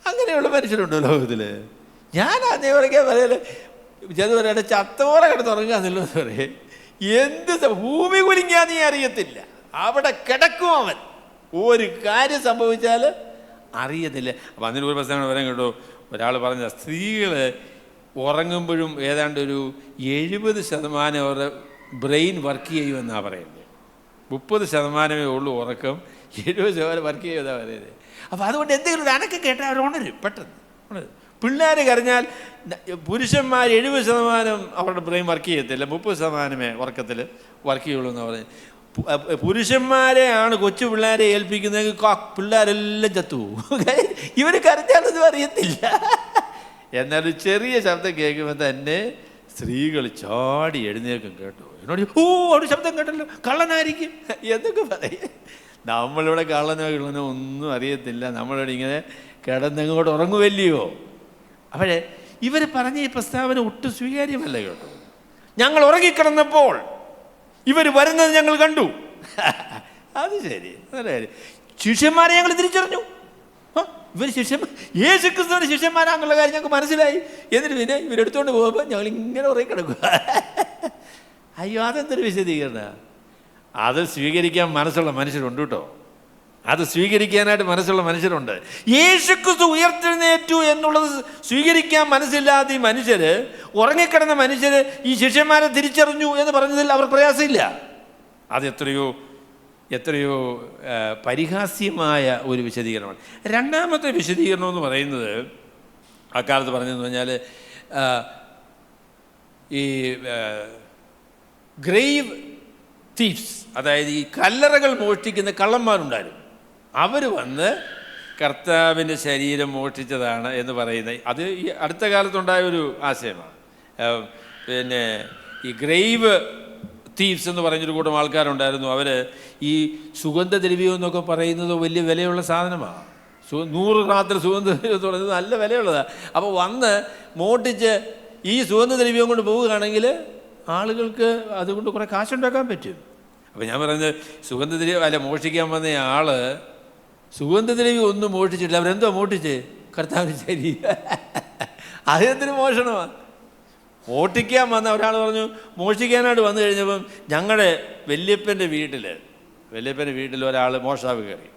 അങ്ങനെയുള്ള മനുഷ്യരുണ്ടോ ലോകത്തിൽ? ഞാൻ അതേപോലെയൊക്കെ പറയല്. ചെന്ന് പറയട്ടെ, ചത്തോടെ കിടന്നുറങ്ങുക എന്നുള്ളത് പറയേ, എന്ത് ഭൂമി കുലുങ്ങിയാൽ നീ അറിയത്തില്ല, അവിടെ കിടക്കും അവൻ. ഒരു കാര്യം സംഭവിച്ചാൽ അറിയത്തില്ല. അപ്പം അതിനൊരു പ്രശ്നങ്ങൾ പറയാൻ കേട്ടോ. ഒരാൾ പറഞ്ഞ സ്ത്രീകൾ ഉറങ്ങുമ്പോഴും ഏതാണ്ട് ഒരു 70% അവരുടെ ബ്രെയിൻ വർക്ക് ചെയ്യുമെന്നാണ് പറയുന്നത്. 30% ഉള്ളൂ ഉറക്കം, 70% വർക്ക് ചെയ്യുമെന്നാണ് പറയുന്നത്. അപ്പോൾ അതുകൊണ്ട് എന്തെങ്കിലും ഒരു അനക്കം കേട്ടാൽ അവർ ഉണരും പെട്ടെന്ന്. പിള്ളേർ കരഞ്ഞാൽ പുരുഷന്മാർ 70% അവരുടെ ബ്രെയിൻ വർക്ക് ചെയ്യത്തില്ല, 30% ഉറക്കത്തിൽ വർക്ക് ചെയ്യുള്ളൂ എന്ന് പറയുന്നത്. പുരുഷന്മാരെയാണ് കൊച്ചു പിള്ളേരെ ഏൽപ്പിക്കുന്നതെങ്കിൽ പിള്ളേരെല്ലാം ചത്തുപോകും. ഇവർ കരഞ്ഞാലൊന്നും അറിയത്തില്ല. എന്നാൽ ചെറിയ ശബ്ദം കേൾക്കുമ്പോൾ തന്നെ സ്ത്രീകൾ ചാടി എഴുന്നേൽക്കും. കേട്ടോ, എന്നോട് ഒരു ശബ്ദം കേട്ടല്ലോ, കള്ളനായിരിക്കും എന്നൊക്കെ പറയും. നമ്മളിവിടെ കള്ളനോ ഒന്നും അറിയത്തില്ല. നമ്മളിവിടെ ഇങ്ങനെ കിടന്നങ്ങോട്ട് ഉറങ്ങുമല്ലയോ. അപ്പോഴേ ഇവർ പറഞ്ഞ ഈ പ്രസ്താവന ഒട്ടും സ്വീകാര്യമല്ല കേട്ടോ. ഞങ്ങൾ ഉറങ്ങിക്കിടന്നപ്പോൾ ഇവർ വരുന്നത് ഞങ്ങൾ കണ്ടു. അത് ശരി, നല്ല കാര്യം. ശിഷ്യന്മാരെ ഞങ്ങൾ തിരിച്ചറിഞ്ഞു. ഇവർ യേശുക്രിസ്തുവിന്റെ ശിഷ്യന്മാരാന്നുള്ള കാര്യം ഞങ്ങൾക്ക് മനസ്സിലായി. എന്നിട്ട് പിന്നെ ഇവരെടുത്തുകൊണ്ട് പോകുമ്പോൾ ഞങ്ങൾ ഇങ്ങനെ ഉറങ്ങിക്കിടക്കുക. അയ്യോ, അതെന്തൊരു വിശദീകരണം! അത് സ്വീകരിക്കാൻ മനസ്സുള്ള മനുഷ്യരുണ്ട് കേട്ടോ. അത് സ്വീകരിക്കാനായിട്ട് മനസ്സുള്ള മനുഷ്യരുണ്ട്. യേശുക്രിസ്തു ഉയർത്തെഴുന്നേറ്റു എന്നുള്ളത് സ്വീകരിക്കാൻ മനസ്സില്ലാത്ത ഈ മനുഷ്യർ, ഉറങ്ങിക്കിടന്ന മനുഷ്യർ ഈ ശിഷ്യന്മാരെ തിരിച്ചറിഞ്ഞു എന്ന് പറഞ്ഞതിൽ അവർ പ്രയാസമില്ല. അത് എത്രയോ പരിഹാസ്യമായ ഒരു വിശദീകരണമാണ്. രണ്ടാമത്തെ വിശദീകരണം എന്ന് പറയുന്നത് അക്കാലത്ത് പറഞ്ഞതെന്ന് പറഞ്ഞാൽ, ഈ ഗ്രേവ് തീഫ്സ്, അതായത് ഈ കല്ലറകൾ മോഷ്ടിക്കുന്ന കള്ളന്മാരുണ്ടായിരുന്നു. അവർ വന്ന് കർത്താവിൻ്റെ ശരീരം മോഷ്ടിച്ചതാണ് എന്ന് പറയുന്നത് അത് ഈ അടുത്ത കാലത്തുണ്ടായൊരു ആശയമാണ്. പിന്നെ ഈ ഗ്രേവ് തീവ്സ് എന്ന് പറഞ്ഞൊരു കൂട്ടം ആൾക്കാരുണ്ടായിരുന്നു. അവർ ഈ സുഗന്ധദ്രവ്യം എന്നൊക്കെ പറയുന്നത് വലിയ വിലയുള്ള സാധനമാണ്. 100 ഗ്രാത്തിൽ സുഗന്ധദ്രവ്യം എന്ന് പറയുന്നത് നല്ല വിലയുള്ളതാണ്. അപ്പോൾ വന്ന് മോഷ്ടിച്ച് ഈ സുഗന്ധദ്രവ്യം കൊണ്ട് പോവുകയാണെങ്കിൽ ആളുകൾക്ക് അതുകൊണ്ട് കുറേ കാശുണ്ടാക്കാൻ പറ്റും. അപ്പോൾ ഞാൻ പറയുന്നത്, സുഗന്ധദ്രവ്യം അല്ല മോഷ്ടിക്കാൻ വന്ന ആൾ സുഗന്ധദ്രവ്യം ഒന്നും മോഷ്ടിച്ചിട്ടില്ല. അവരെന്തോ മോഷ്ടിച്ച്? കർത്താവിൻ്റെ ശരീരം. അതെന്തൊരു മോഷണമാണ്! മോഷ്ടിക്കാൻ വന്ന ഒരാൾ പറഞ്ഞു, മോഷ്ടിക്കാനായിട്ട് വന്നു കഴിഞ്ഞപ്പം ഞങ്ങളുടെ വല്യപ്പൻ്റെ വീട്ടിൽ ഒരാൾ മോഷ്ടാവ് കയറി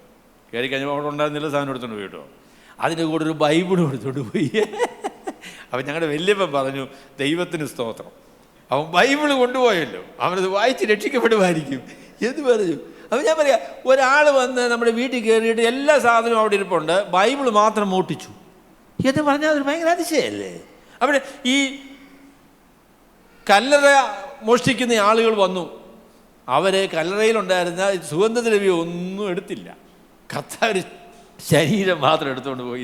കഴിഞ്ഞപ്പോൾ അവിടെ ഉണ്ടായിരുന്നില്ല സാധനം എടുത്തുകൊണ്ട് പോയിട്ടോ. അതിൻ്റെ കൂടെ ഒരു ബൈബിളും എടുത്തുകൊണ്ട് പോയി. അപ്പം ഞങ്ങളുടെ വല്യപ്പൻ പറഞ്ഞു, ദൈവത്തിന് സ്തോത്രം, അവൻ ബൈബിള് കൊണ്ടുപോയല്ലോ, അവനത് വായിച്ച് രക്ഷിക്കപ്പെടുമായിരിക്കും എന്ന് പറഞ്ഞു. അപ്പം ഞാൻ പറയാം, ഒരാൾ വന്ന് നമ്മുടെ വീട്ടിൽ കയറിയിട്ട് എല്ലാ സാധനവും അവിടെ ഇരിപ്പുണ്ട്, ബൈബിള് മാത്രം മോഷ്ടിച്ചു എന്ന് പറഞ്ഞാൽ അതൊരു ഭയങ്കര അതിശയല്ലേ? അവിടെ ഈ കല്ലറ മോഷ്ടിക്കുന്ന ആളുകൾ വന്നു. അവർ കല്ലറയിലുണ്ടായിരുന്ന സുഗന്ധദ്രവ്യം ഒന്നും എടുത്തില്ല, കർത്താവിൻ്റെ ശരീരം മാത്രം എടുത്തുകൊണ്ട് പോയി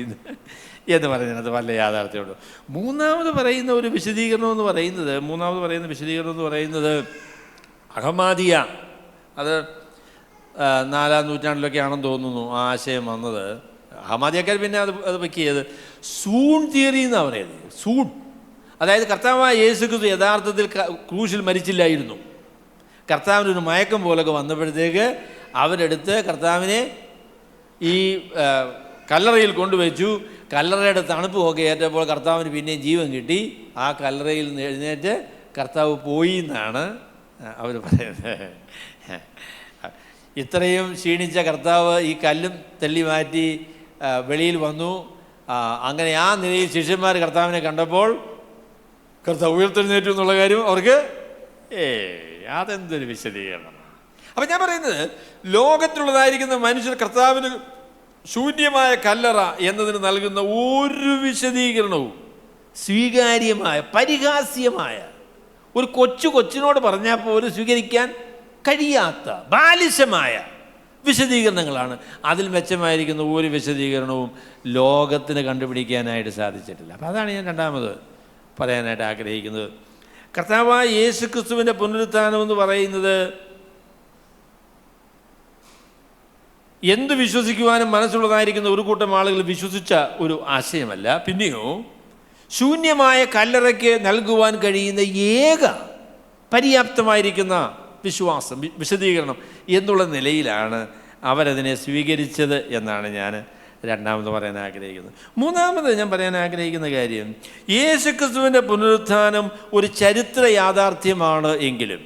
എന്ന് പറയുന്നത് വല്ല യാഥാർത്ഥ്യമുണ്ട്. മൂന്നാമത് പറയുന്ന വിശദീകരണം എന്ന് പറയുന്നത് അഹമാദിയ, അത് 4-ാം നൂറ്റാണ്ടിലൊക്കെ ആണെന്ന് തോന്നുന്നു ആ ആശയം വന്നത്. അഹമാദിയക്കാർ പിന്നെ അത് വെക്കിയത് സൂൺ തിയറി എന്നാണ് പറയുന്നത്. സൂൺ, അതായത് കർത്താവായ യേശുക്രിസ്തു യഥാർത്ഥത്തിൽ ക്രൂശിൽ മരിച്ചില്ലായിരുന്നു. കർത്താവിനൊരു മയക്കം പോലൊക്കെ വന്നപ്പോഴത്തേക്ക് അവരെടുത്ത് കർത്താവിനെ ഈ കല്ലറയിൽ കൊണ്ടുവച്ചു. കല്ലറയുടെ തണുപ്പ് ഒക്കെ ഏറ്റപ്പോൾ കർത്താവിന് പിന്നെയും ജീവൻ കിട്ടി. ആ കല്ലറയിൽ നിന്ന് എഴുന്നേറ്റ് കർത്താവ് പോയി എന്നാണ് അവർ പറയുന്നത്. ഇത്രയും ക്ഷീണിച്ച കർത്താവ് ഈ കല്ലും തള്ളി മാറ്റി വെളിയിൽ വന്നു. അങ്ങനെ ആ നിലയിൽ ശിഷ്യന്മാർ കർത്താവിനെ കണ്ടപ്പോൾ കർത്താവ് ഉയർത്തെഴുന്നേറ്റു എന്നുള്ള കാര്യം അവർക്ക് അതെന്തൊരു വിശദീകരണം. അപ്പം ഞാൻ പറയുന്നത്, ലോകത്തിലുള്ളതായിരിക്കുന്ന മനുഷ്യർ കർത്താവിന് ശൂന്യമായ കല്ലറ എന്നതിന് നൽകുന്ന ഒരു വിശദീകരണവും സ്വീകാര്യമായ, പരിഹാസ്യമായ, ഒരു കൊച്ചിനോട് പറഞ്ഞാൽ പോലും സ്വീകരിക്കാൻ കഴിയാത്ത ബാലിശമായ വിശദീകരണങ്ങളാണ്. അതിൽ മെച്ചമായിരിക്കുന്ന ഒരു വിശദീകരണവും ലോകത്തിന് കണ്ടുപിടിക്കാനായിട്ട് സാധിച്ചിട്ടില്ല. അപ്പം അതാണ് ഞാൻ രണ്ടാമത് പറയാനായിട്ട് ആഗ്രഹിക്കുന്നത്. കർത്താവായ യേശു ക്രിസ്തുവിൻ്റെ പുനരുത്ഥാനം എന്ന് പറയുന്നത് എന്ത് വിശ്വസിക്കുവാനും മനസ്സുള്ളതായിരിക്കുന്ന ഒരു കൂട്ടം ആളുകൾ വിശ്വസിച്ച ഒരു ആശയമല്ല. പിന്നെയോ ശൂന്യമായ കല്ലറയ്ക്ക് നൽകുവാൻ കഴിയുന്ന ഏക പര്യാപ്തമായിരിക്കുന്ന വിശ്വാസം, വിശദീകരണം എന്നുള്ള നിലയിലാണ് അവരതിനെ സ്വീകരിച്ചത് എന്നാണ് ഞാൻ രണ്ടാമത് പറയാൻ ആഗ്രഹിക്കുന്നത്. മൂന്നാമത് ഞാൻ പറയാൻ ആഗ്രഹിക്കുന്ന കാര്യം, യേശുക്രിസ്തുവിൻ്റെ പുനരുത്ഥാനം ഒരു ചരിത്ര യാഥാർത്ഥ്യമാണ് എങ്കിലും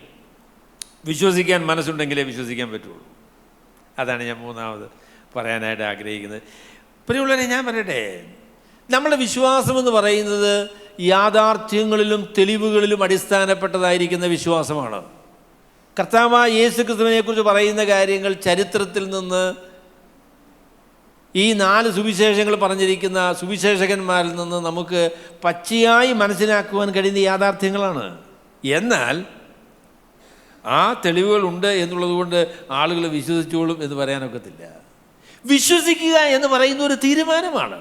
വിശ്വസിക്കാൻ മനസ്സുണ്ടെങ്കിലേ വിശ്വസിക്കാൻ പറ്റുള്ളൂ. അതാണ് ഞാൻ മൂന്നാമത് പറയാനായിട്ട് ആഗ്രഹിക്കുന്നത്. പ്രിയമുള്ളവരെ, ഞാൻ പറയട്ടെ, നമ്മുടെ വിശ്വാസമെന്ന് പറയുന്നത് യാഥാർത്ഥ്യങ്ങളിലും തെളിവുകളിലും അടിസ്ഥാനപ്പെട്ടതായിരിക്കുന്ന വിശ്വാസമാണ്. കർത്താവായ യേശു ക്രിസ്തുവിനെക്കുറിച്ച് പറയുന്ന കാര്യങ്ങൾ ചരിത്രത്തിൽ നിന്ന്, ഈ 4 സുവിശേഷങ്ങൾ പറഞ്ഞിരിക്കുന്ന സുവിശേഷകന്മാരിൽ നിന്ന് നമുക്ക് പച്ചയായി മനസ്സിലാക്കുവാൻ കഴിയുന്ന യാഥാർത്ഥ്യങ്ങളാണ്. എന്നാൽ ആ തെളിവുകളുണ്ട് എന്നുള്ളത് കൊണ്ട് ആളുകൾ വിശ്വസിച്ചോളും എന്ന് പറയാനൊക്കത്തില്ല. വിശ്വസിക്കുക എന്ന് പറയുന്ന ഒരു തീരുമാനമാണ്.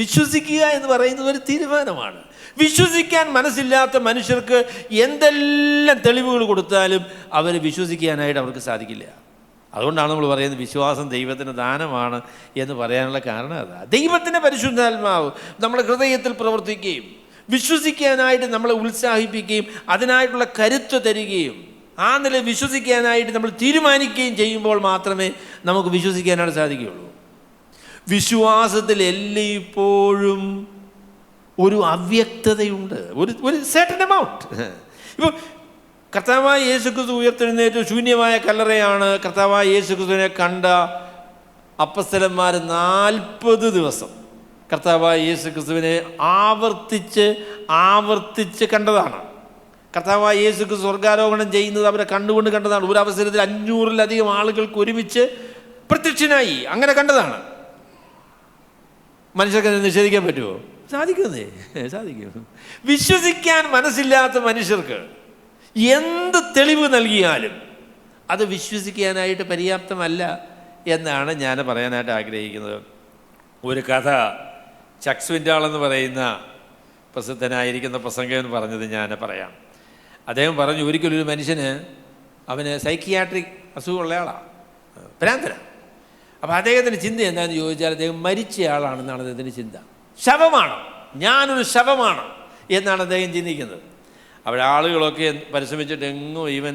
വിശ്വസിക്കുക എന്ന് പറയുന്നത് ഒരു തീരുമാനമാണ്. വിശ്വസിക്കാൻ മനസ്സില്ലാത്ത മനുഷ്യർക്ക് എന്തെല്ലാം തെളിവുകൾ കൊടുത്താലും അവർ വിശ്വസിക്കാനായിട്ട് അവർക്ക് സാധിക്കില്ല. അതുകൊണ്ടാണ് നമ്മൾ പറയുന്നത് വിശ്വാസം ദൈവത്തിൻ്റെ ദാനമാണ് എന്ന് പറയാനുള്ള കാരണം അതാ. ദൈവത്തിൻ്റെ പരിശുദ്ധാത്മാവ് നമ്മുടെ ഹൃദയത്തിൽ പ്രവർത്തിക്കുകയും വിശ്വസിക്കാനായിട്ട് നമ്മളെ ഉത്സാഹിപ്പിക്കുകയും അതിനായിട്ടുള്ള കരുത്ത് തരികയും ആ നില വിശ്വസിക്കാനായിട്ട് നമ്മൾ തീരുമാനിക്കുകയും ചെയ്യുമ്പോൾ മാത്രമേ നമുക്ക് വിശ്വസിക്കാനായിട്ട് സാധിക്കുകയുള്ളൂ. വിശ്വാസത്തിൽ എല്ലായ്പ്പോഴും ഒരു അവ്യക്തതയുണ്ട്, ഒരു സർട്ടൻ എമൗണ്ട്. ഇപ്പോൾ കർത്താവായ യേശുക്രിസ്തു ഉയർത്തെഴുന്നേറ്റ് ശൂന്യമായ കല്ലറയാണ് കർത്താവായ യേശുക്രിസ്തുവിനെ കണ്ട അപ്പസ്തലന്മാർ 40 ദിവസം കർത്താവായ യേശുക്രിസ്തുവിനെ ആവർത്തിച്ച് കണ്ടതാണ്. കർത്താവായ യേശുക്രിസ്തു സ്വർഗാരോഹണം ചെയ്യുന്നത് അവരെ കണ്ടുകൊണ്ട് കണ്ടതാണ്. ഒരു അവസരത്തിൽ 500-ലധികം ആളുകൾക്ക് ഒരുമിച്ച് പ്രത്യക്ഷനായി, അങ്ങനെ കണ്ടതാണ്. മനുഷ്യർക്ക് നിഷേധിക്കാൻ പറ്റുമോ? സാധിക്കും. വിശ്വസിക്കാൻ മനസ്സില്ലാത്ത മനുഷ്യർക്ക് എന്ത് തെളിവ് നൽകിയാലും അത് വിശ്വസിക്കാനായിട്ട് പര്യാപ്തമല്ല എന്നാണ് ഞാൻ പറയാനായിട്ട് ആഗ്രഹിക്കുന്നത്. ഒരു കഥ ചക്ക് സ്വിൻഡാൾ എന്ന് പറയുന്ന പ്രസിദ്ധനായിരിക്കുന്ന പ്രസംഗകൻ പറഞ്ഞത് ഞാൻ പറയാം. അദ്ദേഹം പറഞ്ഞു, ഒരിക്കലൊരു മനുഷ്യന്, അവന് സൈക്കിയാട്രിക് അസുഖമുള്ള ആളാണ്, ഭ്രാന്തനാണ്. അപ്പോൾ അദ്ദേഹത്തിൻ്റെ ചിന്ത എന്താണെന്ന് ചോദിച്ചാൽ, അദ്ദേഹം മരിച്ചയാളാണെന്നാണ് അദ്ദേഹത്തിൻ്റെ ചിന്ത. ശവമാണ്, ഞാനൊരു ശവമാണ് എന്നാണ് അദ്ദേഹം ചിന്തിക്കുന്നത്. അവിടെ ആളുകളൊക്കെ പരിശ്രമിച്ചിട്ട് എങ്ങും ഇവൻ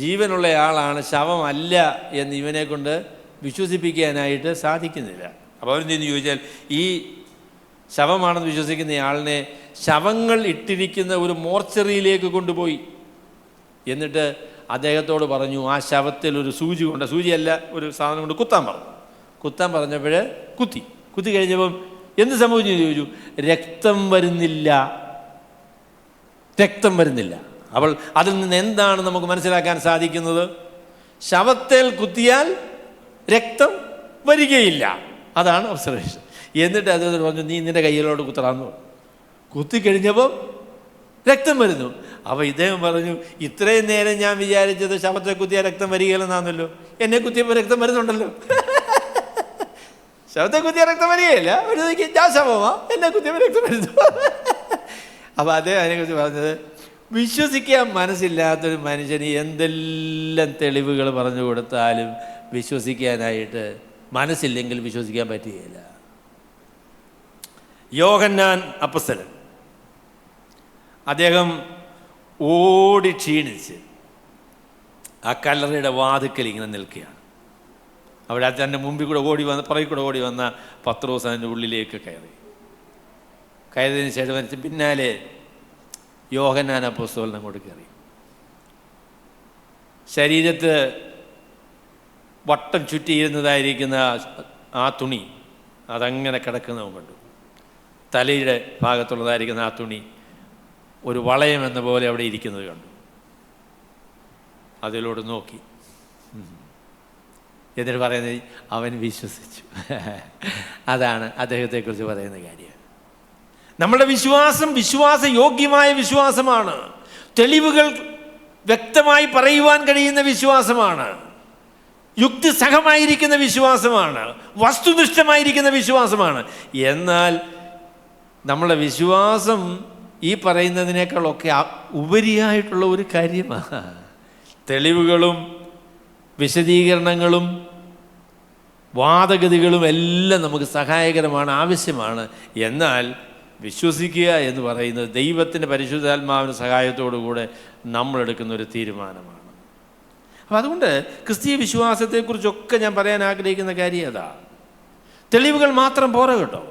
ജീവനുള്ള ആളാണ്, ശവമല്ല എന്ന് ഇവനെ കൊണ്ട് വിശ്വസിപ്പിക്കാനായിട്ട് സാധിക്കുന്നില്ല. അപ്പോൾ അവരെന്തെന്ന് ചോദിച്ചാൽ, ഈ ശവമാണെന്ന് വിശ്വസിക്കുന്ന ആളിനെ ശവങ്ങൾ ഇട്ടിരിക്കുന്ന ഒരു മോർച്ചറിയിലേക്ക് കൊണ്ടുപോയി. എന്നിട്ട് അദ്ദേഹത്തോട് പറഞ്ഞു, ആ ശവത്തിൽ ഒരു സൂചി കൊണ്ട്, സൂചിയല്ല ഒരു സാധനം കൊണ്ട് കുത്താൻ പറഞ്ഞപ്പോൾ കുത്തി കഴിഞ്ഞപ്പം എന്ത് സംഭവിച്ചു ചോദിച്ചു. രക്തം വരുന്നില്ല. അപ്പോൾ അതിൽ നിന്ന് എന്താണ് നമുക്ക് മനസ്സിലാക്കാൻ സാധിക്കുന്നത്? ശവത്തിൽ കുത്തിയാൽ രക്തം വരികയില്ല. അതാണ് ഒബ്സർവേഷൻ. എന്നിട്ട് അദ്ദേഹം പറഞ്ഞു, നീ നിൻ്റെ കയ്യിലോട്ട് കുത്തറാന്നു. കുത്തിക്കഴിഞ്ഞപ്പോൾ രക്തം വരുന്നു. അപ്പോൾ ഇദ്ദേഹം പറഞ്ഞു, ഇത്രയും നേരം ഞാൻ വിചാരിച്ചത് ശവത്തെ കുത്തിയാൽ രക്തം വരികയില്ലെന്നാണല്ലോ, എന്നെ കുത്തിയപ്പോൾ രക്തം വരുന്നുണ്ടല്ലോ. ശവത്തെ കുത്തിയാൽ രക്തം വരികയില്ല, ഞാൻ ശവമാ, എന്നെ കുത്തിയപ്പോൾ രക്തം വരുന്നു. അപ്പോൾ അദ്ദേഹം അതിനെക്കുറിച്ച് പറഞ്ഞത്, വിശ്വസിക്കാൻ മനസ്സില്ലാത്തൊരു മനുഷ്യന് എന്തെല്ലാം തെളിവുകൾ പറഞ്ഞു കൊടുത്താലും വിശ്വസിക്കാനായിട്ട് മനസ്സില്ലെങ്കിൽ വിശ്വസിക്കാൻ പറ്റുകയില്ല. യോഹന്നാൻ അപ്പസ്തലൻ, അദ്ദേഹം ഓടി ക്ഷീണിച്ച് ആ കല്ലറയുടെ വാതിക്കൽ ഇങ്ങനെ നിൽക്കുകയാണ്. അവിടെ തൻ്റെ മുമ്പിൽ കൂടെ പുറകിൽ കൂടെ ഓടി വന്ന പത്രോസ് അതിൻ്റെ ഉള്ളിലേക്ക് കയറിയതിന് ശേഷം പിന്നാലെ യോഹന്നാൻ അപ്പോസ്തലൻ അങ്ങോട്ട് കയറി. ശരീരത്ത് വട്ടം ചുറ്റിയിരുന്നതായിരിക്കുന്ന ആ തുണി അതങ്ങനെ കിടക്കുന്നവൻ കണ്ടു. തലയുടെ ഭാഗത്തുള്ളതായിരിക്കുന്ന ആ തുണി ഒരു വളയം എന്ന പോലെ അവിടെ ഇരിക്കുന്നത് കണ്ടു. അതിലോട്ട് നോക്കി. എന്നിട്ട് പറയുന്നത് അവൻ വിശ്വസിച്ചു. അതാണ് അദ്ദേഹത്തെക്കുറിച്ച് പറയുന്ന കാര്യം. നമ്മുടെ വിശ്വാസം വിശ്വാസയോഗ്യമായ വിശ്വാസമാണ്. തെളിവുകൾ വ്യക്തമായി പറയുവാൻ കഴിയുന്ന വിശ്വാസമാണ്. യുക്തിസഹമായിരിക്കുന്ന വിശ്വാസമാണ്. വസ്തുനിഷ്ഠമായിരിക്കുന്ന വിശ്വാസമാണ്. എന്നാൽ നമ്മുടെ വിശ്വാസം ഈ പറയുന്നതിനേക്കാളൊക്കെ ഉപരിയായിട്ടുള്ള ഒരു കാര്യമാണ്. തെളിവുകളും വിശദീകരണങ്ങളും വാദഗതികളും എല്ലാം നമുക്ക് സഹായകരമാണ്, ആവശ്യമാണ്. എന്നാൽ വിശ്വസിക്കുക എന്ന് പറയുന്നത് ദൈവത്തിൻ്റെ പരിശുദ്ധാത്മാവിൻ്റെ സഹായത്തോടു കൂടെ നമ്മളെടുക്കുന്ന ഒരു തീരുമാനമാണ്. അപ്പം അതുകൊണ്ട് ക്രിസ്തീയ വിശ്വാസത്തെക്കുറിച്ചൊക്കെ ഞാൻ പറയാൻ ആഗ്രഹിക്കുന്ന കാര്യം അതാ. തെളിവുകൾ മാത്രം പോരാ കേട്ടോ.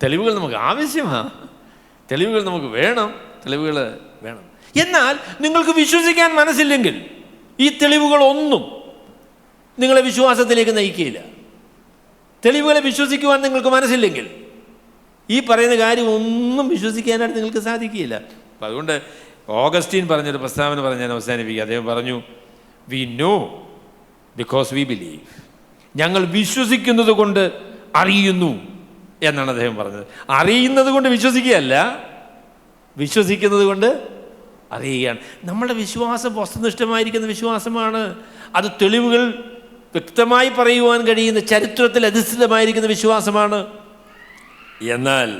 തെളിവുകൾ നമുക്ക് ആവശ്യമാണ്, തെളിവുകൾ നമുക്ക് വേണം, തെളിവുകൾ വേണം. എന്നാൽ നിങ്ങൾക്ക് വിശ്വസിക്കാൻ മനസ്സില്ലെങ്കിൽ ഈ തെളിവുകളൊന്നും നിങ്ങളെ വിശ്വാസത്തിലേക്ക് നയിക്കുകയില്ല. തെളിവുകളെ വിശ്വസിക്കുവാൻ നിങ്ങൾക്ക് മനസ്സില്ലെങ്കിൽ ഈ പറയുന്ന കാര്യം ഒന്നും വിശ്വസിക്കാനായിട്ട് നിങ്ങൾക്ക് സാധിക്കുകയില്ല. അപ്പം അതുകൊണ്ട് ഓഗസ്റ്റീൻ പറഞ്ഞൊരു പ്രസ്താവന പറഞ്ഞ് ഞാൻ അവസാനിപ്പിക്കുക. അദ്ദേഹം പറഞ്ഞു, we know because we believe. ഞങ്ങൾ വിശ്വസിക്കുന്നത് കൊണ്ട് അറിയുന്നു എന്നാണ് അദ്ദേഹം പറഞ്ഞത്. അറിയുന്നത് കൊണ്ട് വിശ്വസിക്കുകയല്ല, വിശ്വസിക്കുന്നത് കൊണ്ട് അറിയുകയാണ്. നമ്മുടെ വിശ്വാസം വസ്തുനിഷ്ഠമായിരിക്കുന്ന വിശ്വാസമാണ്. അത് തെളിവുകൾ വ്യക്തമായി പറയുവാൻ കഴിയുന്ന ചരിത്രത്തിൽ അധിഷ്ഠിതമായിരിക്കുന്ന വിശ്വാസമാണ്. എന്നാൽ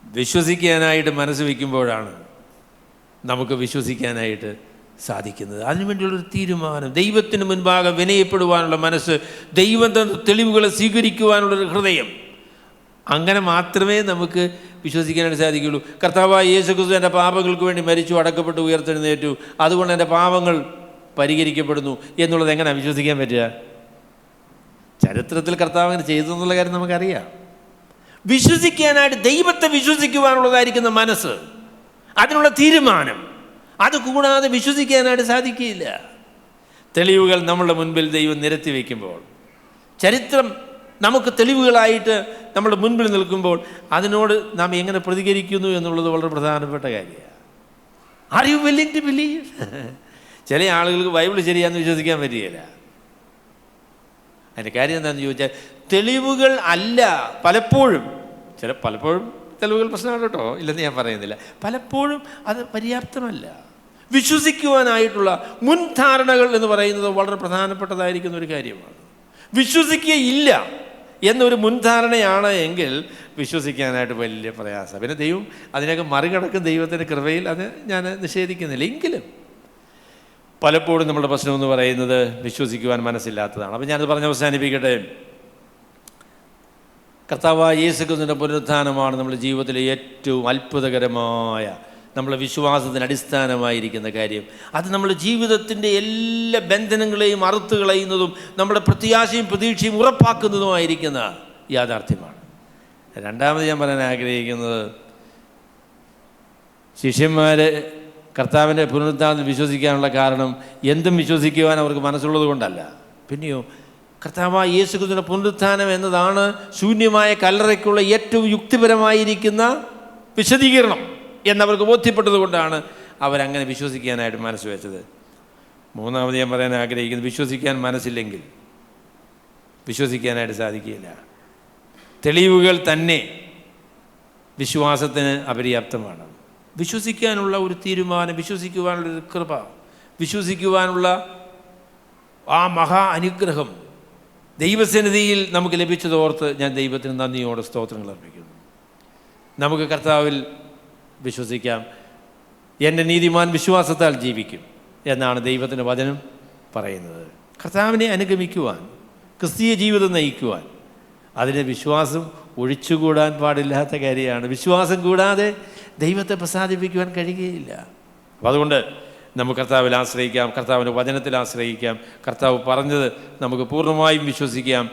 വിശ്വസിക്കാനായിട്ട് മനസ്സ് വയ്ക്കുമ്പോഴാണ് നമുക്ക് വിശ്വസിക്കാനായിട്ട് സാധിക്കുന്നത്. അതിനുവേണ്ടിയുള്ളൊരു തീരുമാനം, ദൈവത്തിന് മുൻപാകെ വിനയപ്പെടുവാനുള്ള മനസ്സ്, ദൈവത്തിൻ്റെ തെളിവുകളെ സ്വീകരിക്കുവാനുള്ളൊരു ഹൃദയം, അങ്ങനെ മാത്രമേ നമുക്ക് വിശ്വസിക്കാനായിട്ട് സാധിക്കുകയുള്ളൂ. കർത്താവായ യേശുക്രിസ്തു എൻ്റെ പാപങ്ങൾക്ക് വേണ്ടി മരിച്ചു, അടക്കപ്പെട്ടു, ഉയർത്തെഴുന്നേറ്റു, അതുകൊണ്ട് എൻ്റെ പാപങ്ങൾ പരിഹരിക്കപ്പെടുന്നു എന്നുള്ളത് എങ്ങനെയാണ് വിശ്വസിക്കാൻ പറ്റുക? ചരിത്രത്തിൽ കർത്താവ് അങ്ങനെ ചെയ്തു എന്നുള്ള കാര്യം നമുക്കറിയാം. വിശ്വസിക്കാനായിട്ട് ദൈവത്തെ വിശ്വസിക്കുവാനുള്ളതായിരിക്കുന്ന മനസ്സ്, അതിനുള്ള തീരുമാനം, അത് കൂടാതെ വിശ്വസിക്കാനായിട്ട് സാധിക്കുകയില്ല. തെളിവുകൾ നമ്മളുടെ മുൻപിൽ ദൈവം നിരത്തി വയ്ക്കുമ്പോൾ, ചരിത്രം നമുക്ക് തെളിവുകളായിട്ട് നമ്മുടെ മുൻപിൽ നിൽക്കുമ്പോൾ അതിനോട് നാം എങ്ങനെ പ്രതികരിക്കുന്നു എന്നുള്ളത് വളരെ പ്രധാനപ്പെട്ട കാര്യമാണ്. Are you willing to believe? ചില ആളുകൾക്ക് ബൈബിൾ ശരിയാണെന്ന് വിശ്വസിക്കാൻ പറ്റുകയില്ല. അതിൻ്റെ കാര്യം എന്താണെന്ന് ചോദിച്ചാൽ, തെളിവുകൾ അല്ല പലപ്പോഴും തെളിവുകൾ പ്രശ്നമാണ് കേട്ടോ, ഇല്ലെന്ന് ഞാൻ പറയുന്നില്ല. പലപ്പോഴും അത് പര്യാപ്തമല്ല. വിശ്വസിക്കുവാനായിട്ടുള്ള മുൻധാരണകൾ എന്ന് പറയുന്നത് വളരെ പ്രധാനപ്പെട്ടതായിരിക്കുന്ന ഒരു കാര്യമാണ്. വിശ്വസിക്കുകയില്ല എന്നൊരു മുൻധാരണയാണ് എങ്കിൽ വിശ്വസിക്കാനായിട്ട് വലിയ പ്രയാസം. പിന്നെ ദൈവം അതിനൊക്കെ മറികടക്കും ദൈവത്തിൻ്റെ കൃപയിൽ, അത് ഞാൻ നിഷേധിക്കുന്നില്ല. എങ്കിലും പലപ്പോഴും നമ്മുടെ പ്രശ്നം എന്ന് പറയുന്നത് വിശ്വസിക്കുവാൻ മനസ്സില്ലാത്തതാണ്. അപ്പം ഞാനത് പറഞ്ഞ് അവസാനിപ്പിക്കട്ടെ. കർത്താവായ യേശുക്രിസ്തുവിൻ്റെ പുനരുത്ഥാനമാണ് നമ്മുടെ ജീവിതത്തിലെ ഏറ്റവും അത്ഭുതകരമായ, നമ്മുടെ വിശ്വാസത്തിന് അടിസ്ഥാനമായിരിക്കുന്ന കാര്യം. അത് നമ്മുടെ ജീവിതത്തിൻ്റെ എല്ലാ ബന്ധനങ്ങളെയും അറുത്ത് കളയുന്നതും നമ്മുടെ പ്രത്യാശയും പ്രതീക്ഷയും ഉറപ്പാക്കുന്നതുമായിരിക്കുന്ന യാഥാർത്ഥ്യമാണ്. രണ്ടാമത് ഞാൻ പറയാൻ ആഗ്രഹിക്കുന്നത്, ശിഷ്യന്മാർ കർത്താവിൻ്റെ പുനരുത്ഥാനത്തിൽ വിശ്വസിക്കാനുള്ള കാരണം എന്തും വിശ്വസിക്കുവാൻ അവർക്ക് മനസ്സുള്ളത് കൊണ്ടല്ല. പിന്നെയോ കർത്താവായ യേശുക്രിസ്തുവിൻ്റെ പുനരുത്ഥാനം എന്നതാണ് ശൂന്യമായ കല്ലറയ്ക്കുള്ള ഏറ്റവും യുക്തിപരമായിരിക്കുന്ന വിശദീകരണം എന്നവർക്ക് ബോധ്യപ്പെട്ടത് കൊണ്ടാണ് അവരങ്ങനെ വിശ്വസിക്കാനായിട്ട് മനസ്സ് വെച്ചത്. മൂന്നാമത് ഞാൻ പറയാൻ ആഗ്രഹിക്കുന്നത്, വിശ്വസിക്കാൻ മനസ്സില്ലെങ്കിൽ വിശ്വസിക്കാനായിട്ട് സാധിക്കില്ല. തെളിവുകൾ തന്നെ വിശ്വാസത്തിന് അപര്യാപ്തമാണ്. വിശ്വസിക്കാനുള്ള ഒരു തീരുമാനം, വിശ്വസിക്കുവാനുള്ളൊരു കൃപ, വിശ്വസിക്കുവാനുള്ള ആ മഹാ അനുഗ്രഹം ദൈവസന്നിധിയിൽ നമുക്ക് ലഭിച്ചതോർത്ത് ഞാൻ ദൈവത്തിന് നന്ദിയോടെ സ്തോത്രങ്ങൾ അർപ്പിക്കുന്നു. നമുക്ക് കർത്താവിൽ വിശ്വസിക്കാം. എൻ്റെ നീതിമാൻ വിശ്വാസത്താൽ ജീവിക്കും എന്നാണ് ദൈവത്തിൻ്റെ വചനം പറയുന്നത്. കർത്താവിനെ അനുഗമിക്കുവാൻ, ക്രിസ്തീയ ജീവിതം നയിക്കുവാൻ, അതിന് വിശ്വാസം ഒഴിച്ചുകൂടാൻ പാടില്ലാത്ത കാര്യമാണ്. വിശ്വാസം കൂടാതെ ദൈവത്തെ പ്രസാദിപ്പിക്കുവാൻ കഴിയുകയില്ല. അപ്പം അതുകൊണ്ട് നമുക്ക് കർത്താവിൽ ആശ്രയിക്കാം, കർത്താവിൻ്റെ വചനത്തിൽ ആശ്രയിക്കാം. കർത്താവ് പറഞ്ഞത് നമുക്ക് പൂർണ്ണമായും വിശ്വസിക്കാം.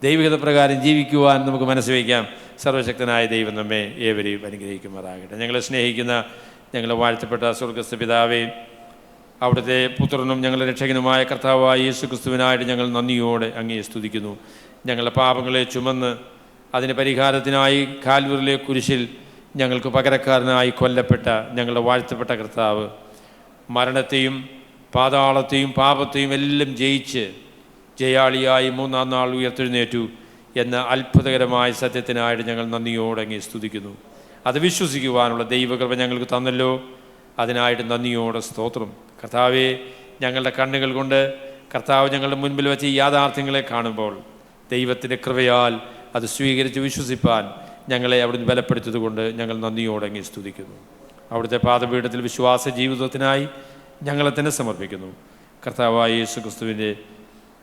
ദൈവികത പ്രകാരം ജീവിക്കുവാൻ നമുക്ക് മനസ്സ് വയ്ക്കാം. സർവശക്തനായ ദൈവം നമ്മെ ഏവരെയും അനുഗ്രഹിക്കുമാറാകട്ടെ. ഞങ്ങളെ സ്നേഹിക്കുന്ന ഞങ്ങളെ വാഴ്ത്തപ്പെട്ട സ്വർഗ്ഗസ്ഥ പിതാവേ, അവിടുത്തെ പുത്രനും ഞങ്ങളുടെ രക്ഷകനുമായ കർത്താവായ യേശു ക്രിസ്തുവിനായിട്ട് ഞങ്ങൾ നന്ദിയോടെ അങ്ങയെ സ്തുതിക്കുന്നു. ഞങ്ങളുടെ പാപങ്ങളെ ചുമന്ന് അതിന് പരിഹാരത്തിനായി കാൽവറിലെ കുരിശിൽ ഞങ്ങൾക്ക് പകരക്കാരനായി കൊല്ലപ്പെട്ട ഞങ്ങളുടെ വാഴ്ത്തപ്പെട്ട കർത്താവ് മരണത്തെയും പാതാളത്തെയും പാപത്തെയും എല്ലാം ജയിച്ച് ജയാളിയായി മൂന്നാം നാൾ ഉയർത്തെഴുന്നേറ്റു എന്ന അത്ഭുതകരമായ സത്യത്തിനായിട്ട് ഞങ്ങൾ നന്ദിയോടെ അങ്ങയെ സ്തുതിക്കുന്നു. അത് വിശ്വസിക്കുവാനുള്ള ദൈവകൃപ ഞങ്ങൾക്ക് തന്നല്ലോ, അതിനായിട്ട് നന്ദിയോടെ സ്തോത്രം. കർത്താവെ, ഞങ്ങളുടെ കണ്ണുകൾ കൊണ്ട് കർത്താവ് ഞങ്ങളുടെ മുൻപിൽ വെച്ച് ഈ യാഥാർത്ഥ്യങ്ങളെ കാണുമ്പോൾ ദൈവത്തിൻ്റെ കൃപയാൽ അത് സ്വീകരിച്ച് വിശ്വസിപ്പാൻ ഞങ്ങളെ അവിടുന്ന് ബലപ്പെടുത്തിയത് കൊണ്ട് ഞങ്ങൾ നന്ദിയോടെ അങ്ങേ സ്തുതിക്കുന്നു. അവിടുത്തെ പാദപീഠത്തിൽ വിശ്വാസ ജീവിതത്തിനായി ഞങ്ങളെ തന്നെ സമർപ്പിക്കുന്നു. കർത്താവായ യേശു ക്രിസ്തുവിൻ്റെ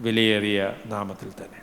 വിലയേറിയ നാമത്തിൽ തന്നെ.